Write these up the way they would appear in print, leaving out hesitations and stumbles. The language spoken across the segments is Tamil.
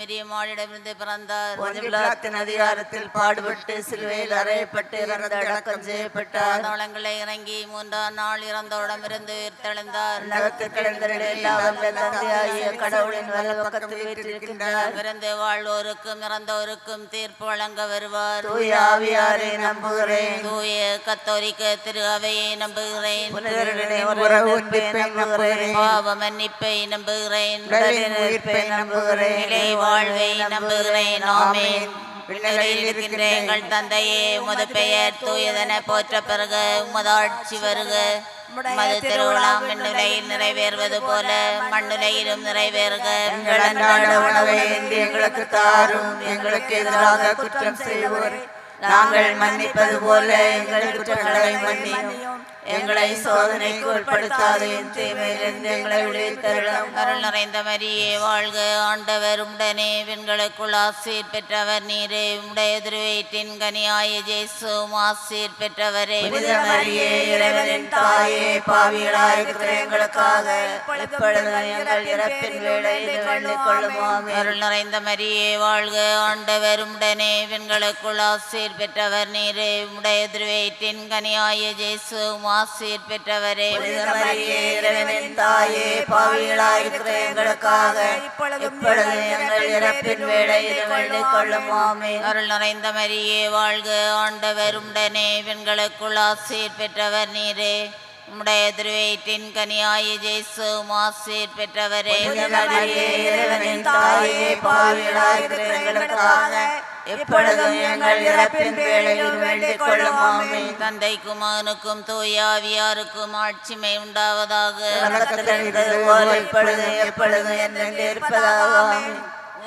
மரியம்மாளிடமிருந்து பிறந்தார். பொன்விழாத்தின் அதிகாரத்தில் பாடுபட்டு சிலுவையில் அறையப்பட்டு இறந்து அடக்கம் செய்யப்பட்டார். தளங்களை இறங்கி 3ஆம் நாள் இறந்தோடமிருந்து உயிர்த்தெழுந்தார். கடவுளின் வலது பக்கத்தில் வீற்றிருக்கின்றார். பிறந்து வாழ்வோருக்கும் இறந்தோருக்கும் தீர்ப்பு வழங்க வருவார். தூய ஆவியாரை நம்புகிறேன். தூய கத்தோலிக்க திரு அவையை நம்புகிறேன். பாவ மன்னிப்பை நம்புகிறேன். நிலை வாழ்வை நம்புகிறேன். ஆமென். விண்ணுலகில் இருக்கின்ற எங்கள் தந்தையே, உமது பெயர் தூயதென போற்ற பெறுக. உமது ஆட்சி வருக. உமது திருவிழாம் விண்ணுலகில் நிறைவேறுவது போல மண்ணுலகிலும் நிறைவேறுக. எங்கள் அன்றாட உணவை இன்று எங்களுக்கு தாரும். எங்களுக்கு எதிராக குற்றம் செய்வோர் நாங்கள் மன்னிப்பது போல எங்கள் குற்றங்களை மன்னியும். எங்களை சோதனைக்கு உட்படுத்தாதையும் தீமையிலிருந்து எங்களை விடுவித்தருளும். அருள் நிறைந்த மரியே வாழ்க. ஆண்டவர் உடனே விண்களுக்குள் ஆசீர் பெற்றவர் நீரே. உடைய திருவயிற்றின் கனியாய இயேசு ஆசீர் பெற்றவரே. மரியே இறைவனின் தாயே, பாவிகளாயிருக்கிற எங்களுக்காக எப்பொழுதும் எங்கள் இறப்பின் வேளையில் வேண்டிக் கொள்ளும். ஆமென். அருள் நிறைந்த மரியே வாழ்க. ஆண்டவர் உடனே விண்களுக்குள் ஆசீர் பெற்றவர் நீரே. உடைய திருவயிற்றின் கனியாய இயேசு ஆசீர் பெற்றவரே. மரியே இறைவனின் தாயே, பாவிகளாயிருக்கிற எங்களுக்காக இப்பொழுது எங்கள் இறப்பின் வேளையில் வேண்டிக் கொள்ளும். ஆமென். அருள் நிறைந்த மரியே வாழ்க. ஆண்டவர் உடனே விண்களுக்குள் ஆசீர் பெற்றவர் நீரே. உடைய திருவயிற்றின் கனியாய இயேசு ஆசீர் பெற்றவரே. மரியே இறைவனின் தாயே, பாவிகளாயிருக்கிற எங்களுக்காக எப்பொழுதும் எங்கள் இறப்பின் வேளையில் வேண்டிக் கொள்ளும். ஆமென். தந்தைக்கும் மகனுக்கும் தூய ஆவியாருக்கும் ஆட்சிமை உண்டாவதாக. இப்பொழுது எப்பொழுதும் என்றென்று இருப்பதாக. ஆமென்.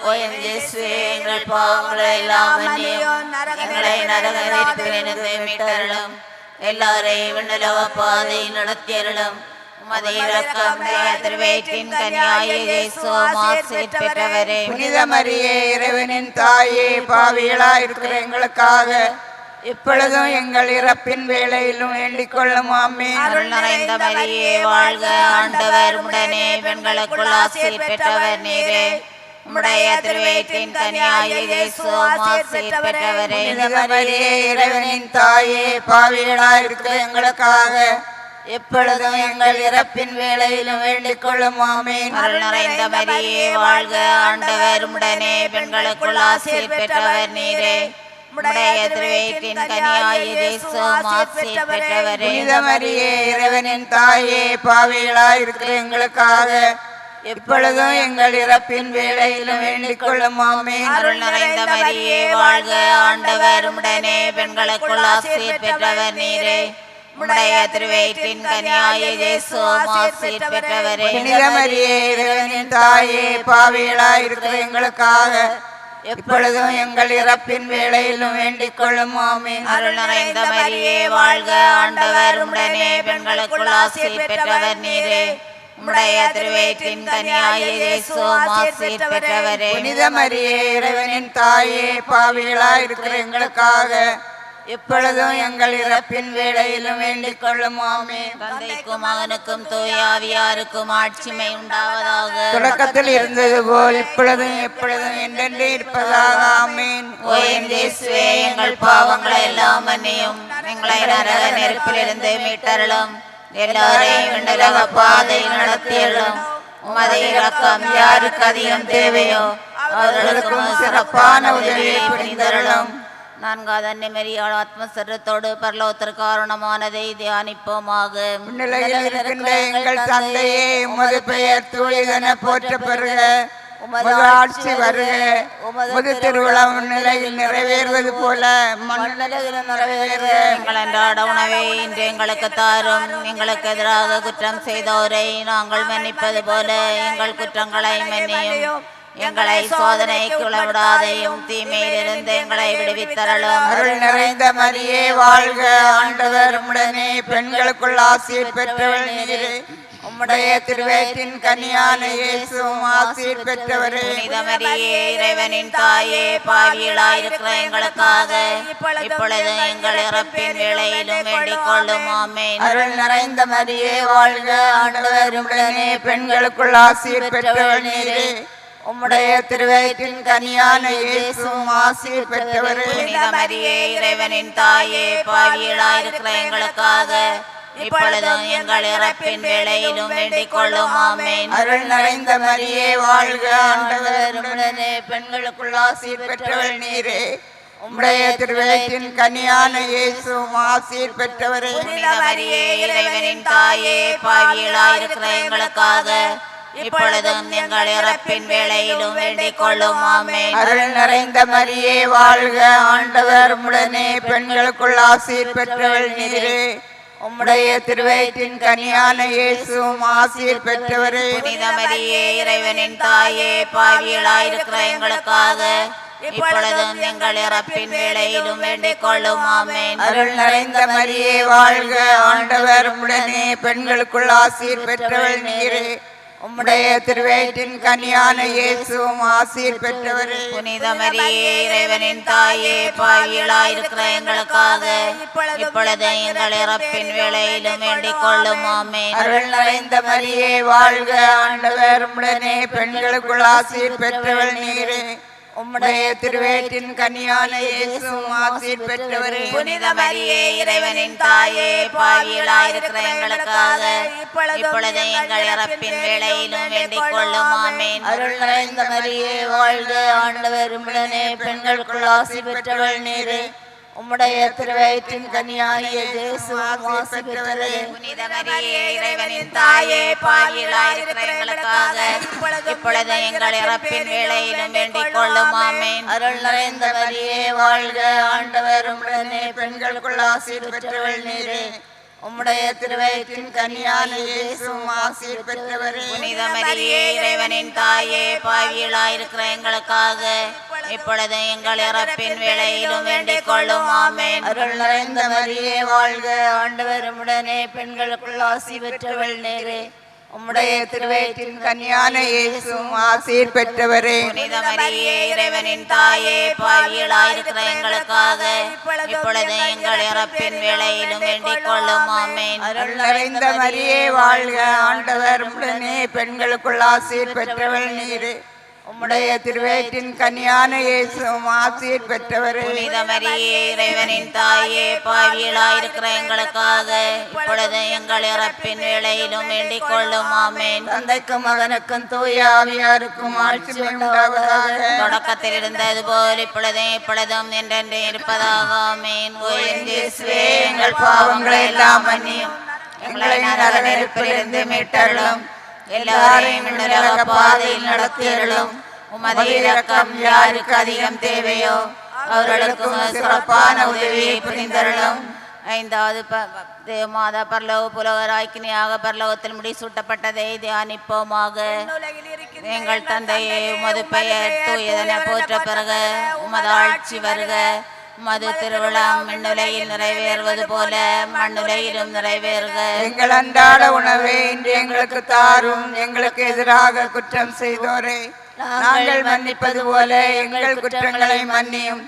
ஓ என் இயேசுவே, எங்கள் பாவங்களை எல்லாம் மன்னியும். எங்களை நரக நெருப்பிலிருந்து மீட்டருளும். எல்லாரையும் விண்ணுலக பாதையில் நடத்தியருளும். உமது இரக்கம் திருவயிற்றின் கனியாய இயேசு ஆசீர் பெற்றவரே. புனித மரியே இறைவனின் தாயே, பாவிகளாயிருக்கிற எங்களுக்காக இப்பொழுதும் எங்கள் இறப்பின் வேளையிலும் வேண்டிக் கொள்ளும். ஆமென். அருள் நிறைந்த மரியே வாழ்க. ஆண்டவர் உடனே பெண்களுக்குள் ஆசீர் பெற்றவர் நீரே. உம்முடைய திருவயிற்றின் கனியாய இயேசு ஆசீர் பெற்றவரே. புனித மரியே இறைவனின் தாயே, பாவிகளாயிருக்கிற எங்களுக்காக எப்பொழுதும் எங்கள் இறப்பின் வேளையிலும் வேண்டிக் கொள்ளும். ஆமென். அருள் நிறைந்த மரியே வாழ்க. ஆண்டவர் உடனே பெண்களுக்குள் ஆசீர் பெற்றவர் நீரே. உம்முடைய திருவயிற்றின் கனியாய இயேசு ஆசீர் பெற்றவரே. புனித மரியே இறைவனின் தாயே, பாவிகளாயிருக்கிற எங்களுக்காக எப்பொழுதும் எங்கள் இறப்பின் வேளையிலும் வேண்டிக் கொள்ளும். ஆமென். அருள் நிறைந்த மரியே வாழ்க. ஆண்டவர் உடனே பெண்களுக்குள் ஆசீர் பெற்றவர் நீரே. உம்முடைய திருவயிற்றின் கனியாய இயேசு ஆசீர் பெற்றவரே. புனித மரியே இறைவனின் தாயே, பாவிகளாயிருக்கிற எங்களுக்காக எப்பொழுதும் எங்கள் இறப்பின் வேளையிலும் வேண்டிக் கொள்ளும். ஆமென். அருள் நிறைந்த மரியே வாழ்க. ஆண்டவர் உடனே பெண்களுக்குள் ஆசீர் பெற்றவர் நீரே. உம்முடைய திருவயிற்றின் கனியாய இயேசு ஆசீர் பெற்றவரே. புனித மரியே இறைவனின் தாயே, பாவிகளாயிருக்கிற எங்களுக்காக எப்பொழுதும் எங்கள் இறப்பின் வேளையிலும் வேண்டிக் கொள்ளும். ஆமென். தந்தைக்கும் மகனுக்கும் தூய ஆவியாருக்கும் ஆட்சிமை உண்டாவதாக. தொடக்கத்தில் இருந்தது போல் இப்பொழுதும் எப்பொழுதும் என்றென்று இருப்பதாக. ஆமென். ஓ என் இயேசுவே, எங்கள் பாவங்களை எல்லாம் மன்னியும். எங்களை நரக நெருப்பிலிருந்து மீட்டருளும். எல்லாரையும் விண்ணுலக பாதையில் நடத்தியருளும். உமது இரக்கம் யாருக்கு அதிகம் தேவையோ அவர்களுக்கும் சிறப்பான உதவியை புரிந்தருளும். நான்காவது அன்னை மரியாள் ஆத்மசரத்தோடு பரலோகத்திற்கு காரணமானதை தியானிப்போமாக. விண்ணுலகில் இருக்கின்ற எங்கள் தந்தையே, உமது பெயர் தூயதென போற்ற பெறுக. உமது ஆட்சி வருக. உமது திருவிழா விண்ணுலகில் நிறைவேறுவது போல மண்ணுலகிலும் நிறைவேறுக. எங்கள் அன்றாட உணவை இன்று எங்களுக்கு தாரும். எங்களுக்கு எதிராக குற்றம் செய்தோரை நாங்கள் மன்னிப்பது போல எங்கள் குற்றங்களை மன்னியும். எங்களை சோதனைக்கு விடாதையும் தீமையிலிருந்து எங்களை விடுவித்தருளும். அருள் நிறைந்த மரியே வாழ்க. ஆண்டவர் உம்முடனே பெண்களுக்குள் ஆசீர் பெற்றவள் நீரே. உம்முடைய திருவயிற்றின் கனியான இயேசுவும் ஆசீர் பெற்றவரே. புனித மரியே இறைவனின் தாயே, பாவிகளாயிருக்கிற எங்களுக்காக இப்பொழுது எங்கள் இறப்பின் வேளையிலும் வேண்டிக் கொள்ளும். ஆமென். அருள் நிறைந்த மரியே வாழ்க. ஆண்டவர் உம்முடனே பெண்களுக்குள் ஆசீர் பெற்றவள் நீரே. உம்முடைய திருவயிற்றின் கனியான இயேசுவும் ஆசீர் பெற்றவரே. புனித மரியே இறைவனின் தாயே, பாவிகளாயிருக்கிற எங்களுக்காக இப்பொழுதும் எங்கள் இறப்பின் வேளையிலும் வேண்டிக் கொள்ளும். ஆமென். அருள் நிறைந்த மரியே வாழ்க, ஆண்டவர் உம்முடனே, பெண்களுக்குள் ஆசீர் பெற்றவள் நீரே. உம்முடைய திருவயிற்றின் கனியான இயேசுவும் ஆசீர் பெற்றவரே. புனித மரியே இறைவனின் தாயே, பாவிகளாயிருக்கிற எங்களுக்காக இப்பொழுதும் எங்கள் இறப்பின் வேளையிலும் வேண்டிக் கொள்ளும். ஆமென். அருள் நிறைந்த மரியே வாழ்க, ஆண்டவர் உம்முடனே, பெண்களுக்குள் ஆசீர் பெற்றவள் நீரே. உம்முடைய திருவயிற்றின் கனியான இயேசுவும் ஆசீர் பெற்றவரே. புனித மரியே இறைவனின் தாயே, பாவிகளாயிருக்கிற எங்களுக்காக இப்பொழுதும் எங்கள் இறப்பின் வேளையிலும் வேண்டிக் கொள்ளும். ஆமென். அருள் நிறைந்த மரியே வாழ்க, ஆண்டவர் உம்முடனே, பெண்களுக்குள் ஆசீர் பெற்றவள் நீரே. உம்முடைய திருவயிற்றின் கனியான இயேசுவும் ஆசீர் பெற்றவரே. புனித மரியே இறைவனின் தாயே, பாவிகளாயிருக்கிற எங்களுக்காக இப்பொழுது எங்கள் இறப்பின் வேளையிலும் வேண்டிக் கொள்ளும். ஆமென். அருள் நிறைந்த மரியே வாழ்க, ஆண்டவர் உம்முடனே, பெண்களுக்குள் ஆசீர் பெற்றவள் நீரே. உம்முடைய திருவயிற்றின் கனியான இயேசுவும் ஆசீர் பெற்றவரே. புனித மரியே இறைவனின் தாயே, பாவிகளாயிருக்கிற எங்களுக்காக இப்பொழுது எங்கள் இறப்பின் வேளையிலும் வேண்டிக் கொள்ளும். ஆமென். அருள் நிறைந்த மரியே வாழ்க, ஆண்டவர் உம்முடனே, பெண்களுக்குள் ஆசீர் பெற்றவள் நீரே. உம்முடைய திருவயிற்றின் கனியாகிய இயேசுவும் ஆசீர் பெற்றவரே. புனித மரியே இறைவனின் தாயே, பாவிகளாயிருக்கிற எங்களுக்காக இப்பொழுது எங்கள் இறப்பின் வேளையிலும் வேண்டிக் கொள்ளும். ஆமென். அருள் நிறைந்த மரியே வாழ்க, ஆண்டவர் உம்முடனே, பெண்களுக்குள் ஆசீர் பெற்றவள் நீரே. உம்முடைய திருவயிற்றின் கனியான இயேசுவும் ஆசீர் பெற்றவரே. புனித மரியே இறைவனின் தாயே, பாவிகளாயிருக்கிற எங்களுக்காக இப்பொழுது எங்கள் இறப்பின் வேளையிலும் வேண்டிக் கொள்ளும். ஆமென். அருள் நிறைந்த மரியே வாழ்க, ஆண்டவர் உம்முடனே, பெண்களுக்குள் ஆசீர் பெற்றவள் நீரே. உம்முடைய திருவயிற்றின் கனியான இயேசுவும் ஆசீர் பெற்றவரே. புனித மரியே இறைவனின் தாயே, பாவிகளாயிருக்கிற எங்களுக்காக இப்பொழுது எங்கள் இறப்பின் வேளையிலும் வேண்டிக் கொள்ளும். ஆமென். அருள் நிறைந்த மரியே வாழ்க, ஆண்டவர் உம்முடனே, பெண்களுக்குள் ஆசீர் பெற்றவள் நீரே. உம்முடைய திருவயிற்றின் கனியான இயேசுவும் ஆசீர் பெற்றவரே. புனித மரியே இறைவனின் தாயே, பாவிகளாயிருக்கிற எங்களுக்காக இப்பொழுது எங்கள் இறப்பின் வேளையிலும் வேண்டிக் கொள்ளும். ஆமென். தந்தைக்கும் மகனுக்கும் தூய ஆவியாருக்கும் ஆட்சி உண்டாவதாக. தொடக்கத்தில் இருந்தது போல் இப்பொழுதும் என்றென்று இருப்பதாக. ஆமென். ஓ என் இயேசுவே, எங்கள் பாவங்களை எல்லாம் மன்னியும், எங்களை நரக நெருப்பிலிருந்து மீட்டருளும், எல்லாரையும் விண்ணுலக பாதையில் நடத்தியருளும். உமது இரக்கம் யாருக்கு அதிகம் தேவையோ அவர்களுக்கு சிறப்பான உதவியை புரிந்தருளும். ஐந்தாவது மாத பரலோக புலகராய்க்கினியாக பரலோகத்தில் முடிசூட்டப்பட்டதை தியானிப்போமாக. எங்கள் தந்தையே, உமது பெயர் தூயதென போற்ற பிறகு உமது ஆட்சி வருக. உமது திருவிழாம் விண்ணுலகில் நிறைவேறுவது போல மண்ணுலகிலும் நிறைவேறுக. எங்கள் அன்றாட உணவை இன்று எங்களுக்கு தாரும். எங்களுக்கு எதிராக குற்றம் செய்தோரை நாங்கள் மன்னிப்பது போல எங்கள் குற்றங்களை மன்னியும்.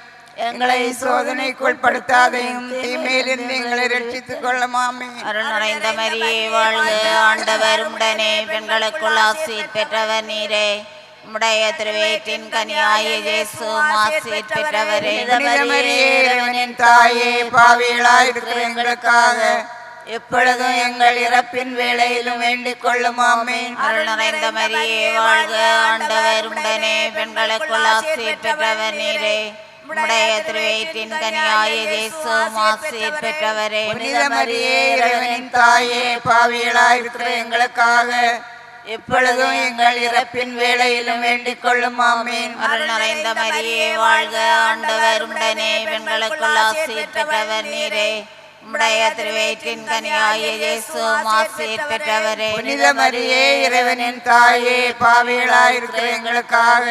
எங்களை சோதனைக்குட்படுத்தாதையும் தீமையிலிருந்து எங்களை ரட்சித்துக் கொள்ளும். ஆமென். அருள் நிறைந்த மரியே வாழ்க, ஆண்டவர் உம்முடனே, பெண்களுக்குள் ஆசீர் பெற்றவர் நீரே. உம்முடைய திருவயிற்றின் கனியாகிய இயேசுவும் ஆசீர் பெற்றவரே. புனித மரியே இறைவனின் தாயே, பாவிகளாயிருக்கிற எங்களுக்காக எப்பொழுதும் எங்கள் இறப்பின் வேளையிலும் வேண்டிக் கொள்ளும். ஆமென். அருள் நிறைந்த மரியே வாழ்க, ஆண்டவர் உம்முடனே, பெண்களுக்குள் ஆசீர் பெற்றவர் நீரே. உம்முடைய திருவயிற்றின் கனியாகிய இயேசுவும் ஆசீர் பெற்றவரே. புனித மரியே இறைவனின் தாயே, பாவிகளாயிருக்கிற எங்களுக்காக எப்பொழுதும் எங்கள் இறப்பின் வேளையிலும் வேண்டிக் கொள்ளும். ஆமென். அருள் நிறைந்த மரியே வாழ்க, ஆண்டவர் உம்முடனே, பெண்களுக்குள் ஆசீர் பெற்றவர் நீரே. உம்முடைய திருவயிற்றின் கனியாகிய இயேசுவும் ஆசீர் பெற்றவரே. புனித மரியே இறைவனின் தாயே, பாவிகளாயிருக்கிற எங்களுக்காக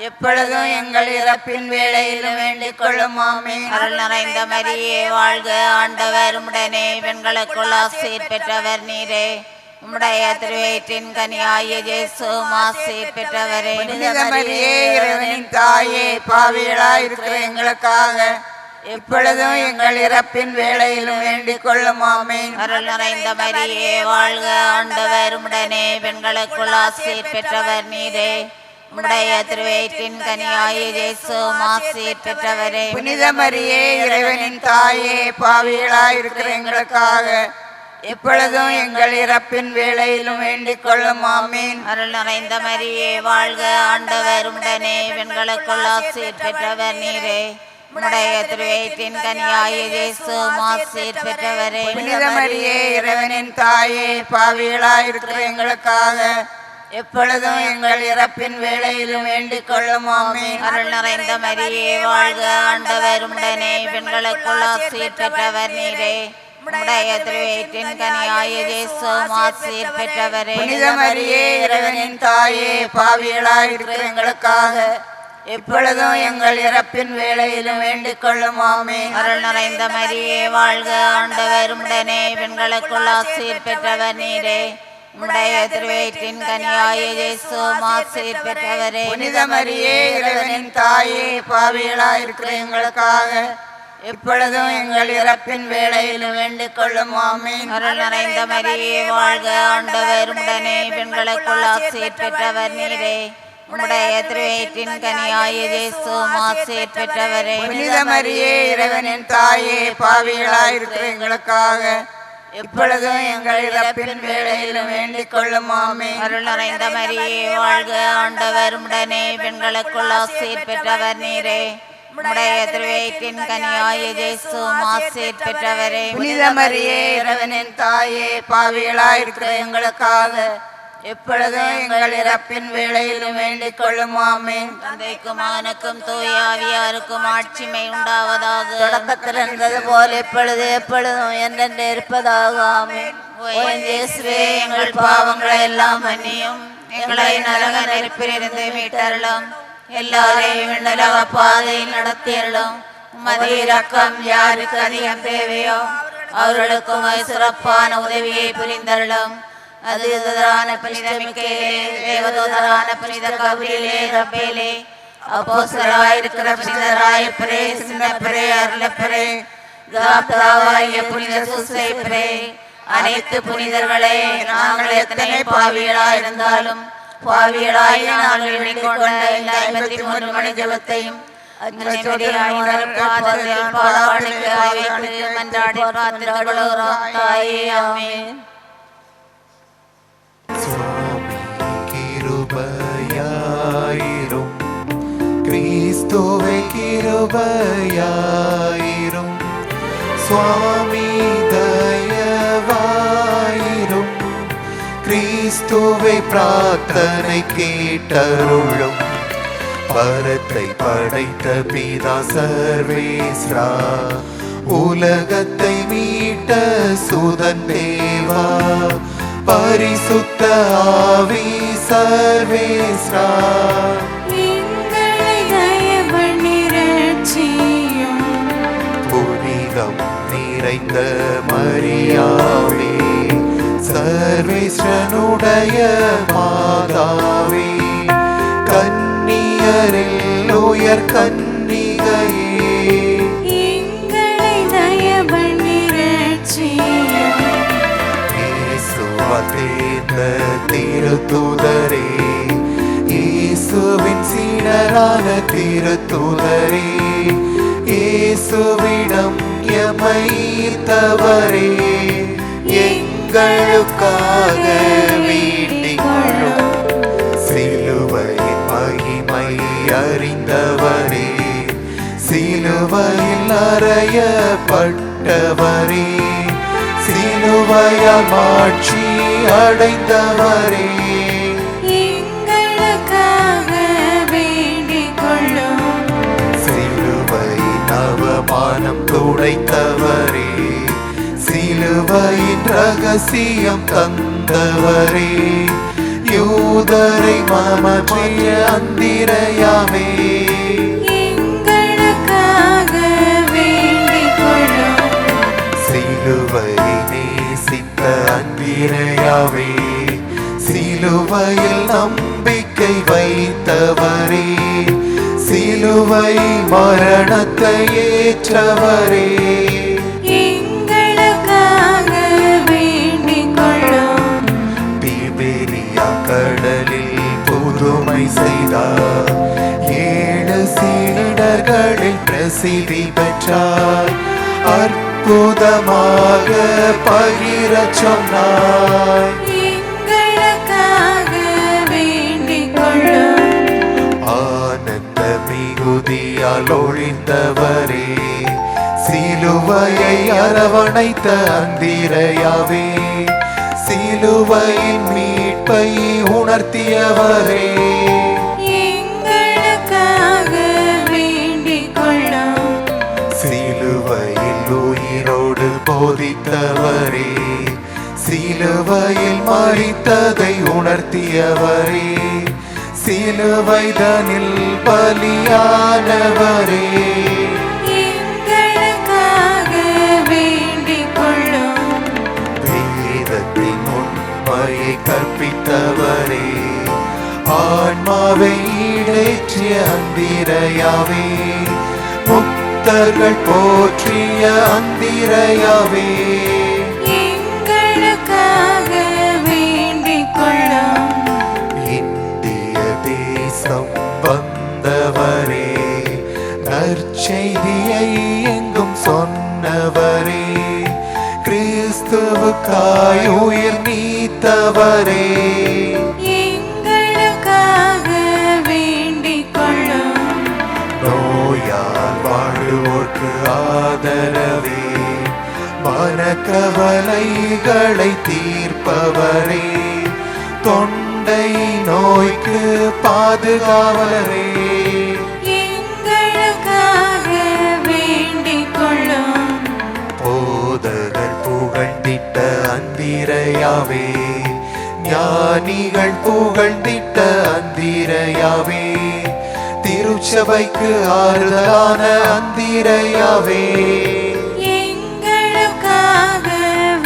எப்பொழுதும் எங்கள் இறப்பின் வேளையிலும் வேண்டிக் கொள்ளும். ஆமென். அருள் நிறைந்த மரியே வாழ்க, ஆண்டவர் உம்முடனே, பெண்களுக்குள் ஆசீர் பெற்றவர் நீரே. உம்முடைய திருவயிற்றின் கனியாகிய இயேசுவும் ஆசீர் பெற்றவரே. புனித மரியே இறைவனின் தாயே, பாவிகளாயிருக்கிற எங்களுக்காக எப்பொழுதும் எங்கள் இறப்பின் வேளையிலும் வேண்டிக் கொள்ளும். ஆமென். அருள் நிறைந்த மரியே வாழ்க, ஆண்டவர் உம்முடனே, பெண்களுக்குள் ஆசீர் பெற்றவர் நீரே. உம்முடைய திருவயிற்றின் கனியாய இயேசு ஆசீர் பெற்றவரே. புனித மரியே இறைவனின் தாயே, பாவிகளாயிருக்கிற எங்களுக்காக இப்பொழுதும் எங்கள் இறப்பின் வேளையிலும் வேண்டிக் கொள்ளும். ஆமீன். அருள் நிறைந்த மரியே வாழ்க, ஆண்டவர் உடனே பெண்களுக்குள் ஆசீர் பெற்றவர் நீரே. உம்முடைய திருவயிற்றின் கனியாய இயேசு ஆசீர் பெற்றவரே. புனித மரியே இறைவனின் தாயே, பாவிகளாயிருக்கிற எங்களுக்காக எப்பொழுதும் எங்கள் இறப்பின் வேளையிலும் வேண்டிக் கொள்ளும். ஆமீன். அருள் நிறைந்த மரியே வாழ்க, ஆண்டவர் உடனே பெண்களுக்குள் ஆசீர் பெற்றவர் நீரே. உம்முடைய திருவயிற்றின் கனியாய இயேசு ஆசீர் பெற்றவரே. புனித மரியே இறைவனின் தாயே, பாவிகளாயிருக்கிற எங்களுக்காக எப்பொழுதும் எங்கள் இறப்பின் வேளையிலும் வேண்டிக் கொள்ளும். ஆமீன். அருள் நிறைந்த மரியே வாழ்க, ஆண்டவர் உடனே பெண்களுக்குள் ஆசீர் பெற்றவர் நீரே. உம்முடைய திருவயிற்றின் கனியாய இயேசு ஆசீர் பெற்றவரே. புனித மரியே இறைவனின் தாயே, பாவிகளாயிருக்கிற எங்களுக்காக இப்பொழுதும் எங்கள் இறப்பின் வேளையிலும் வேண்டிக் கொள்ளும். ஆமீன். அருள் நிறைந்த மரியே வாழ்க, ஆண்டவர் உடனே பெண்களுக்குள் ஆசீர் பெற்றவர் நீரே. உம்முடைய திருவயிற்றின் கனியாய இயேசு ஆசீர் பெற்றவரே. புனித மரியே இறைவனின் தாயே, பாவிகளாயிருக்கிற எங்களுக்காக இப்பொழுதும் எங்கள் இறப்பின் வேளையிலும் வேண்டிக் கொள்ளும். ஆமீன். அருள் நிறைந்த மரியே வாழ்க, ஆண்டவர் உடனே பெண்களுக்குள் ஆசீர் பெற்றவர் நீரே. உம்முடைய திருவயிற்றின் கனியாய இயேசு ஆசீர் பெற்றவரே. புனித மரியே இறைவனின் தாயே, பாவிகளாயிருக்கிற எங்களுக்காக எப்பொழுதும் எங்கள் இறப்பின் வேளையிலும் வேண்டிக் கொள்ளும். ஆமீன். தந்தைக்கும் மகனுக்கும் தூய ஆவியாருக்கும் ஆட்சிமை உண்டாவதாக. தொடக்கத்தில் இருந்தது போல் எப்பொழுது எப்பொழுதும் என்றென்று இருப்பதாக. ஆமீன். இயேசுவே, எங்கள் பாவங்களை எல்லாம் மன்னியும், எங்களை நரக நெருப்பிலிருந்து மீட்டருளும், எல்லாரையும் விண்ணலக பாதையில் நடத்தியருளும். உமது இரக்கம் யாருக்கு அதிகம் தேவையோ அவர்களுக்கும் சிறப்பான உதவியை புரிந்தருளும். அது புனித மிக்கேலே, தேவதூதரான புனித கபிரிலே, ரபேலே, அப்போஸ்தலராயிருக்கிற புனித ராயப்பரே, சின்னப்பரே, அருளப்பரே, தாத்தாவாகிய புனித சூசைப்பரே, அனைத்து புனிதர்களே, நாங்கள் எத்தனை பாவிகளாயிருந்தாலும் பாவிகளாய் நாங்கள் எண்ணிக்கொண்ட இந்த 53 மணி ஜெபத்தையும் மன்றாடி பிரார்த்தித்துக் தாயே. ஆமென். கிருபையாயிரும் கிறிஸ்துவே, கிருபையாயிரும் சுவாமி, தயவாயிரும் கிறிஸ்துவே, பிரார்த்தனை கேட்டருளும். பரத்தை படைத்த பிதா சர்வேஸ்வரா, உலகத்தை மீட்ட சுதன் தேவா, பரிசுத்த ஆவி சர்வேஸ்வரா, எங்களை தயவண்ணி ரட்சியும். புனிதம் நிறைந்த மரியாவே, சர்வேஸ்வரனுடைய மாதாவே, கன்னியரில் உயர் கன்னிகையே, எங்களை தயவண்ணி ரட்சியும். இயேசுவதேந்த திருத்துதரே, இயேசுவின் சீடரான திருத்துதரே, இயேசுவிடம் எமைத்தவரே, எங்களுக்காக வேண்டிக் கொள்ளும். சிலுவையின் மகிமை அறிந்தவரே, சிலுவையில் அறையப்பட்டவரே, சிலுவையால் மாட்சி அடைந்தவரே, எங்களுக்காக வேண்டிக் கொள்ளும். சிலுவையின் அவமானம் துடைத்தவரே, சிலுவையின் ரகசியம் தந்தவரே, யூதரை மாற்றிய அந்திரயாமே, எங்களுக்காக வேண்டிக் கொள்ளும். சிலுவை நேசித்த அன்பிரையாவே, சிலுவையில் நம்பிக்கை வைத்தவரே, சிலுவை மரணத்தை ஏற்றவரே, எங்களுக்காக வேண்டிக் கொள்ளும். திபேரியா கடலில் புதுமை செய்தார். 7 சீடர்களில் பிரசித்தி பெற்றார். அற்புதமாக பகிரச் சொன்னார். எங்களுக்காக வேண்டிக் கொள்ளும். ஆனந்த மிகுதியால் ஒழிந்தவரே, சிலுவையை அரவணைத்த அந்திரையாவே, சிலுவையின் மீட்பை உணர்த்தியவரே, எங்களுக்காக வேண்டிக் கொள்ளும். சிலுவையில் உயிரோடு போதித்தவரே, சிலுவையில் மரித்ததை உணர்த்தியவரே, சிலுவைதனில் பலியானவரே, எங்களுக்காக வேண்டிக் கொள்ளும். வேதத்தின் உண்மையை கற்பித்தவரே, ஆன்மாவை ஈடேற்றிய அந்திரையாவே, முக்தர்கள் போற்றிய அந்திரையாவே, எங்களுக்காக வேண்டிக் கொள்ளும். இந்திய தேசம் வந்தவரே, நற்செய்தியை எங்கும் சொன்னவரே, கிறிஸ்துவுக்காய் உயிர் நீத்தவரே, எங்களுக்காக வேண்டிக் கொள்ளும். நோயால் வாழுவோர்க்கு ஆதரவே, மனக்கவலைகளை தீர்ப்பவரே, தொண்டை நோய்க்கு பாதுகாவலரே, எங்களுக்காக வேண்டிக் கொள்ளும். போதகர் புகழ்ந்திட்ட அந்திரையாவே, ஞானிகள் புகழ்ந்திட்ட அந்திரையாவே, திருச்சபைக்கு ஆறுதலான அந்திரையாவே, எங்களுக்காக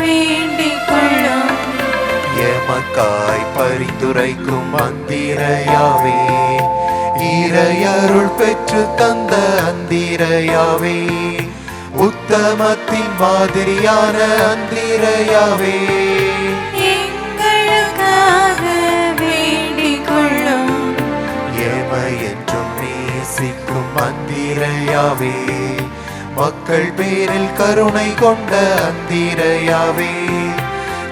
வேண்டிக் கொள்ளும். எமக்காய் பரிந்துரைக்கும் அந்திரையாவே, இறையருள் பெற்று தந்த அந்திரையாவே, உத்தமத்தின் மாதிரியான அந்திரையாவே, எங்களுக்காக வேண்டிக் கொள்ளும். எமை என்றும் நேசிக்கும் அந்திரையாவே, மக்கள் பேரில் கருணை கொண்ட அந்திரையாவே,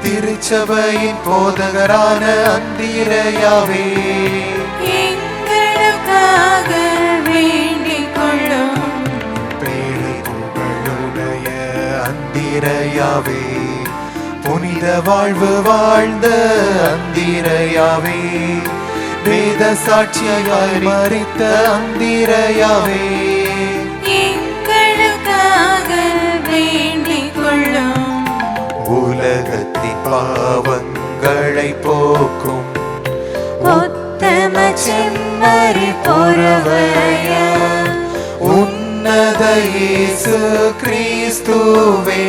திருச்சபையின் போதகரான அந்திரையாவே, எங்களுக்காக வேண்டிக் கொள்ளும். பேரு புகழுடைய அந்திரையாவே, புனித வாழ்வு வாழ்ந்த அந்திரையாவே, வேத சாட்சியாய் மரித்த அந்திரையாவே, எங்களுக்காக வேண்டிக் கொள்ளும். உலகத்தின் பாவங்களை போக்கும் உத்தம செம்மறி பொறுவையா, உன்னத இயேசு கிறிஸ்துவே,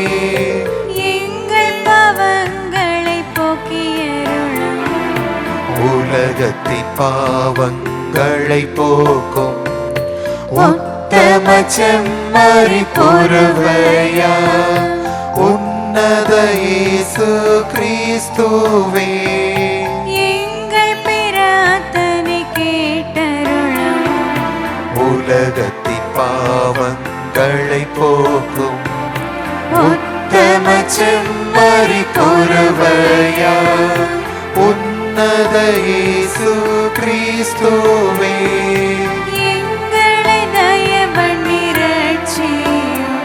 எங்கள் பாவங்களை போக்கியருளும். உலகத்தின் பாவங்களை போக்கும் உத்தம செம்மறி பொறுவையா, உன்னத இயேசு கிறிஸ்துவே, எங்கள் பிரார்த்தனை கேட்டருளும். உலகத்தின் பாவங்களை போக்கும் உத்தம செம்மறி பொறுவையா, உன்னத இயேசு கிறிஸ்துவே, எங்களை தயவு பண்ணி ரட்சியும்.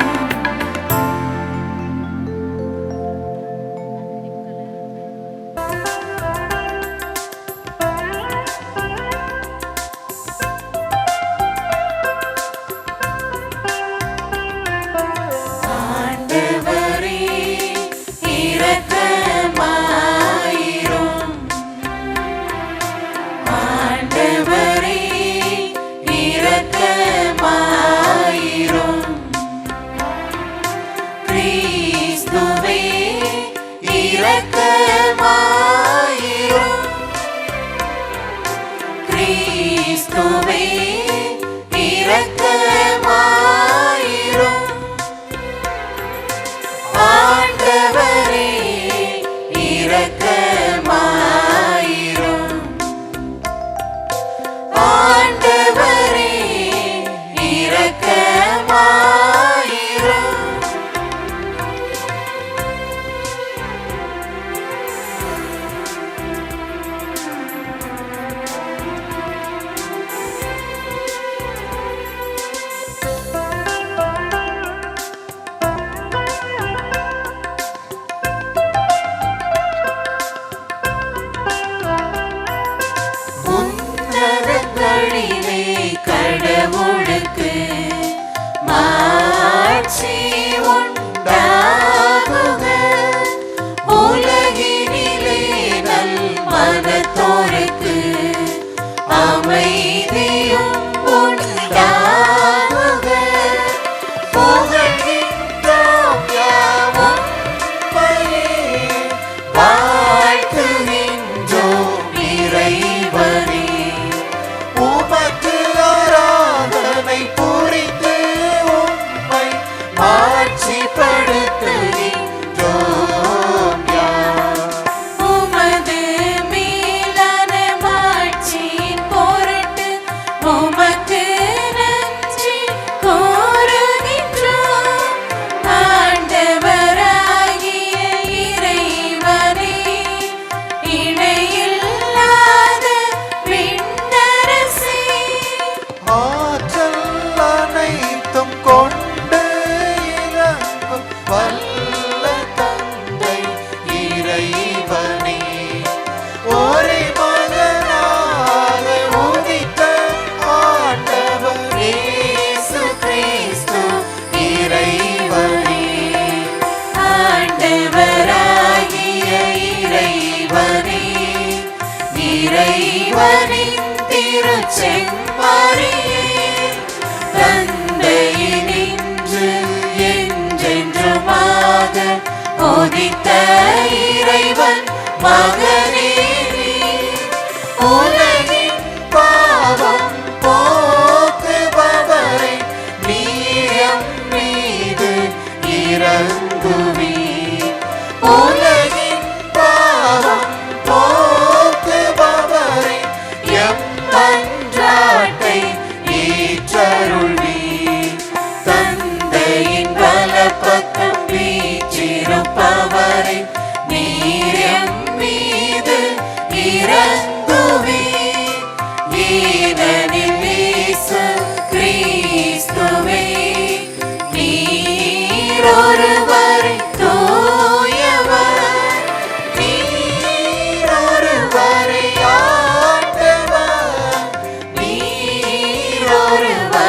ஆண்டவரே இரக்கமாயிரும். ஆண்டவரே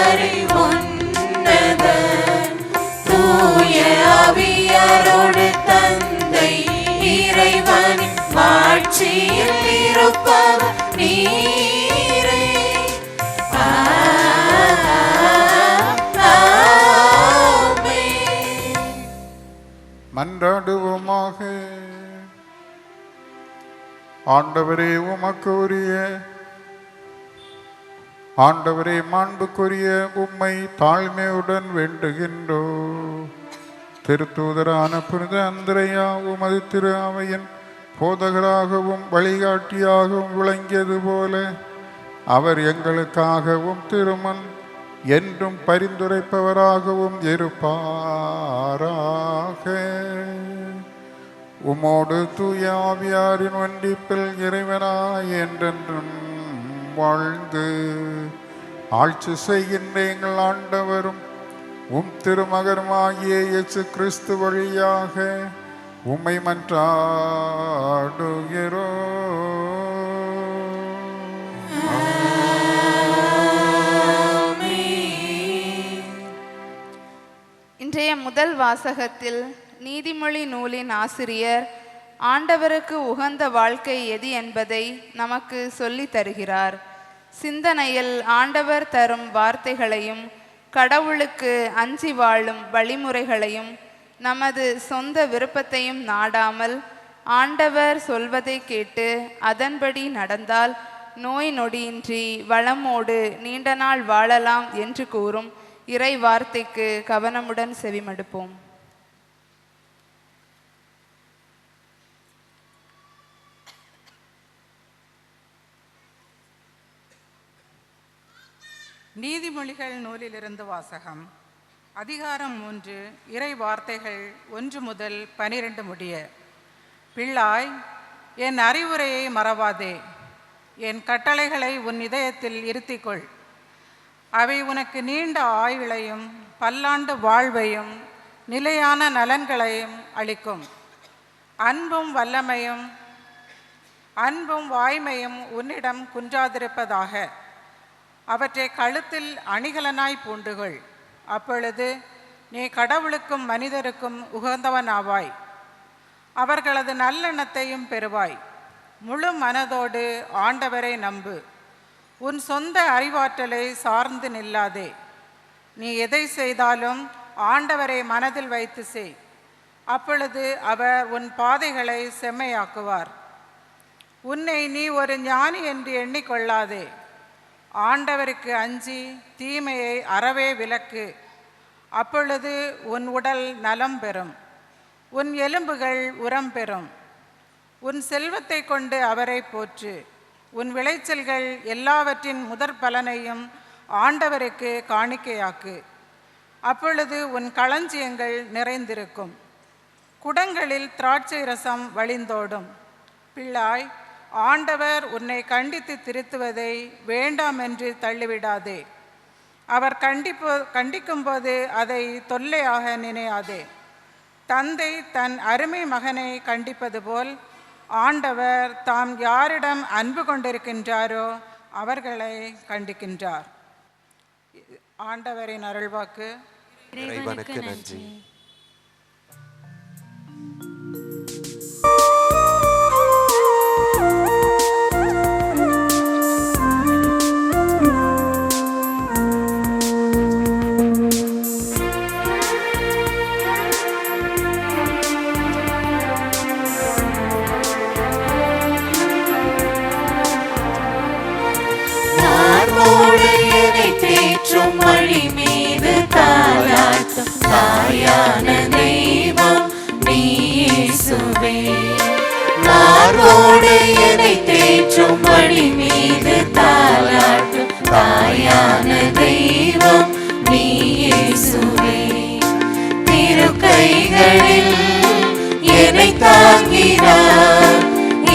கர்த்தரை உன்னத தூய ஆவியாரோடு தந்தை இறைவனின் மாட்சியில் இருப்பவர் நீரே. மன்றாடுவோமாக. ஆண்டவரே உமக்கு உரிய ஆண்டவரே மாண்புக்குரிய உம்மை தாழ்மையுடன் வேண்டுகின்றோ. திருத்தூதரான புனித அந்திரையா உமது திரு அவையின் போதகராகவும் வழிகாட்டியாகவும் விளங்கியது போல அவர் எங்களுக்காகவும் திருமன் என்றும் பரிந்துரைப்பவராகவும் இருப்பாராக. உமோடு தூய ஆவியாரின் ஒன்றிப்பில் இறைவனாய் என்றென்றும் வாழ்ந்து ஆட்சி செய்கின்ற எங்கள் ஆண்டவரும் உம் திருமகருமாகிய இயேசு கிறிஸ்து வழியாக உம்மை மன்றாடுகிறோம். இன்றைய முதல் வாசகத்தில் நீதிமொழி நூலின் ஆசிரியர் ஆண்டவருக்கு உகந்த வாழ்க்கை எது என்பதை நமக்கு சொல்லி தருகிறார். சிந்தனையில் ஆண்டவர் தரும் வார்த்தைகளையும் கடவுளுக்கு அஞ்சி வாழும் வழிமுறைகளையும் நமது சொந்த விருப்பத்தையும் நாடாமல் ஆண்டவர் சொல்வதை கேட்டு அதன்படி நடந்தால் நோய் நொடியின்றி வளமோடு நீண்ட நாள் வாழலாம் என்று கூறும் இறை வார்த்தைக்கு கவனமுடன் செவிமடுப்போம். நீதிமொழிகள் நூலிலிருந்து வாசகம். அதிகாரம் 3, இறை வார்த்தைகள் 1 முதல் 12 முடிய. பிள்ளாய், என் அறிவுரையை மறவாதே, என் கட்டளைகளை உன் இதயத்தில் இருத்திக்கொள். அவை உனக்கு நீண்ட ஆயுளையும் பல்லாண்டு வாழ்வையும் நிலையான நலன்களையும் அளிக்கும். அன்பும் வாய்மையும் உன்னிடம் குன்றாதிருப்பதாக. அவற்றை கழுத்தில் அணிகலனாய் பூண்டுகொள். அப்பொழுது நீ கடவுளுக்கும் மனிதருக்கும் உகந்தவனாவாய். அவர்களது நல்லெண்ணத்தையும் பெறுவாய். முழு மனதோடு ஆண்டவரை நம்பு. உன் சொந்த அறிவாற்றலை சார்ந்து நில்லாதே. நீ எதை செய்தாலும் ஆண்டவரை மனதில் வைத்து செய். அப்பொழுது அவர் உன் பாதைகளை செம்மையாக்குவார். உன்னை நீ ஒரு ஞானி என்று எண்ணிக்கொள்ளாதே. ஆண்டவருக்கு அஞ்சி தீமையை அறவே விலக்கு. அப்பொழுது உன் உடல் நலம் பெறும், உன் எலும்புகள் உரம் பெறும். உன் செல்வத்தை கொண்டு அவரை போற்று. உன் விளைச்சல்கள் எல்லாவற்றின் முதற் பலனையும் ஆண்டவருக்கு காணிக்கையாக்கு. அப்பொழுது உன் களஞ்சியங்கள் நிறைந்திருக்கும், குடங்களில் திராட்சை ரசம் வழிந்தோடும். பிள்ளாய், ஆண்டவர் உன்னை கண்டித்து திருத்துவதை வேண்டாம் என்று தள்ளிவிடாதே. அவர் கண்டிக்கும்போது அதை தொல்லையாக நினையாதே. தந்தை தன் அருமை மகனை கண்டிப்பது போல் ஆண்டவர் தாம் யாரிடம் அன்பு கொண்டிருக்கின்றாரோ அவர்களை கண்டிக்கின்றார். ஆண்டவரின் அருள்வாக்கு. இறைவனுக்கு நன்றி. மழி மீது தாலாட்டும் தாயான தெய்வம் நீசுவே. மார்போடு என்னை தேற்றும் மழி மீது தாலாட்டும் தாயான தெய்வம் நீசுவே. திரு கைகளில் என்னை தாங்கினார்,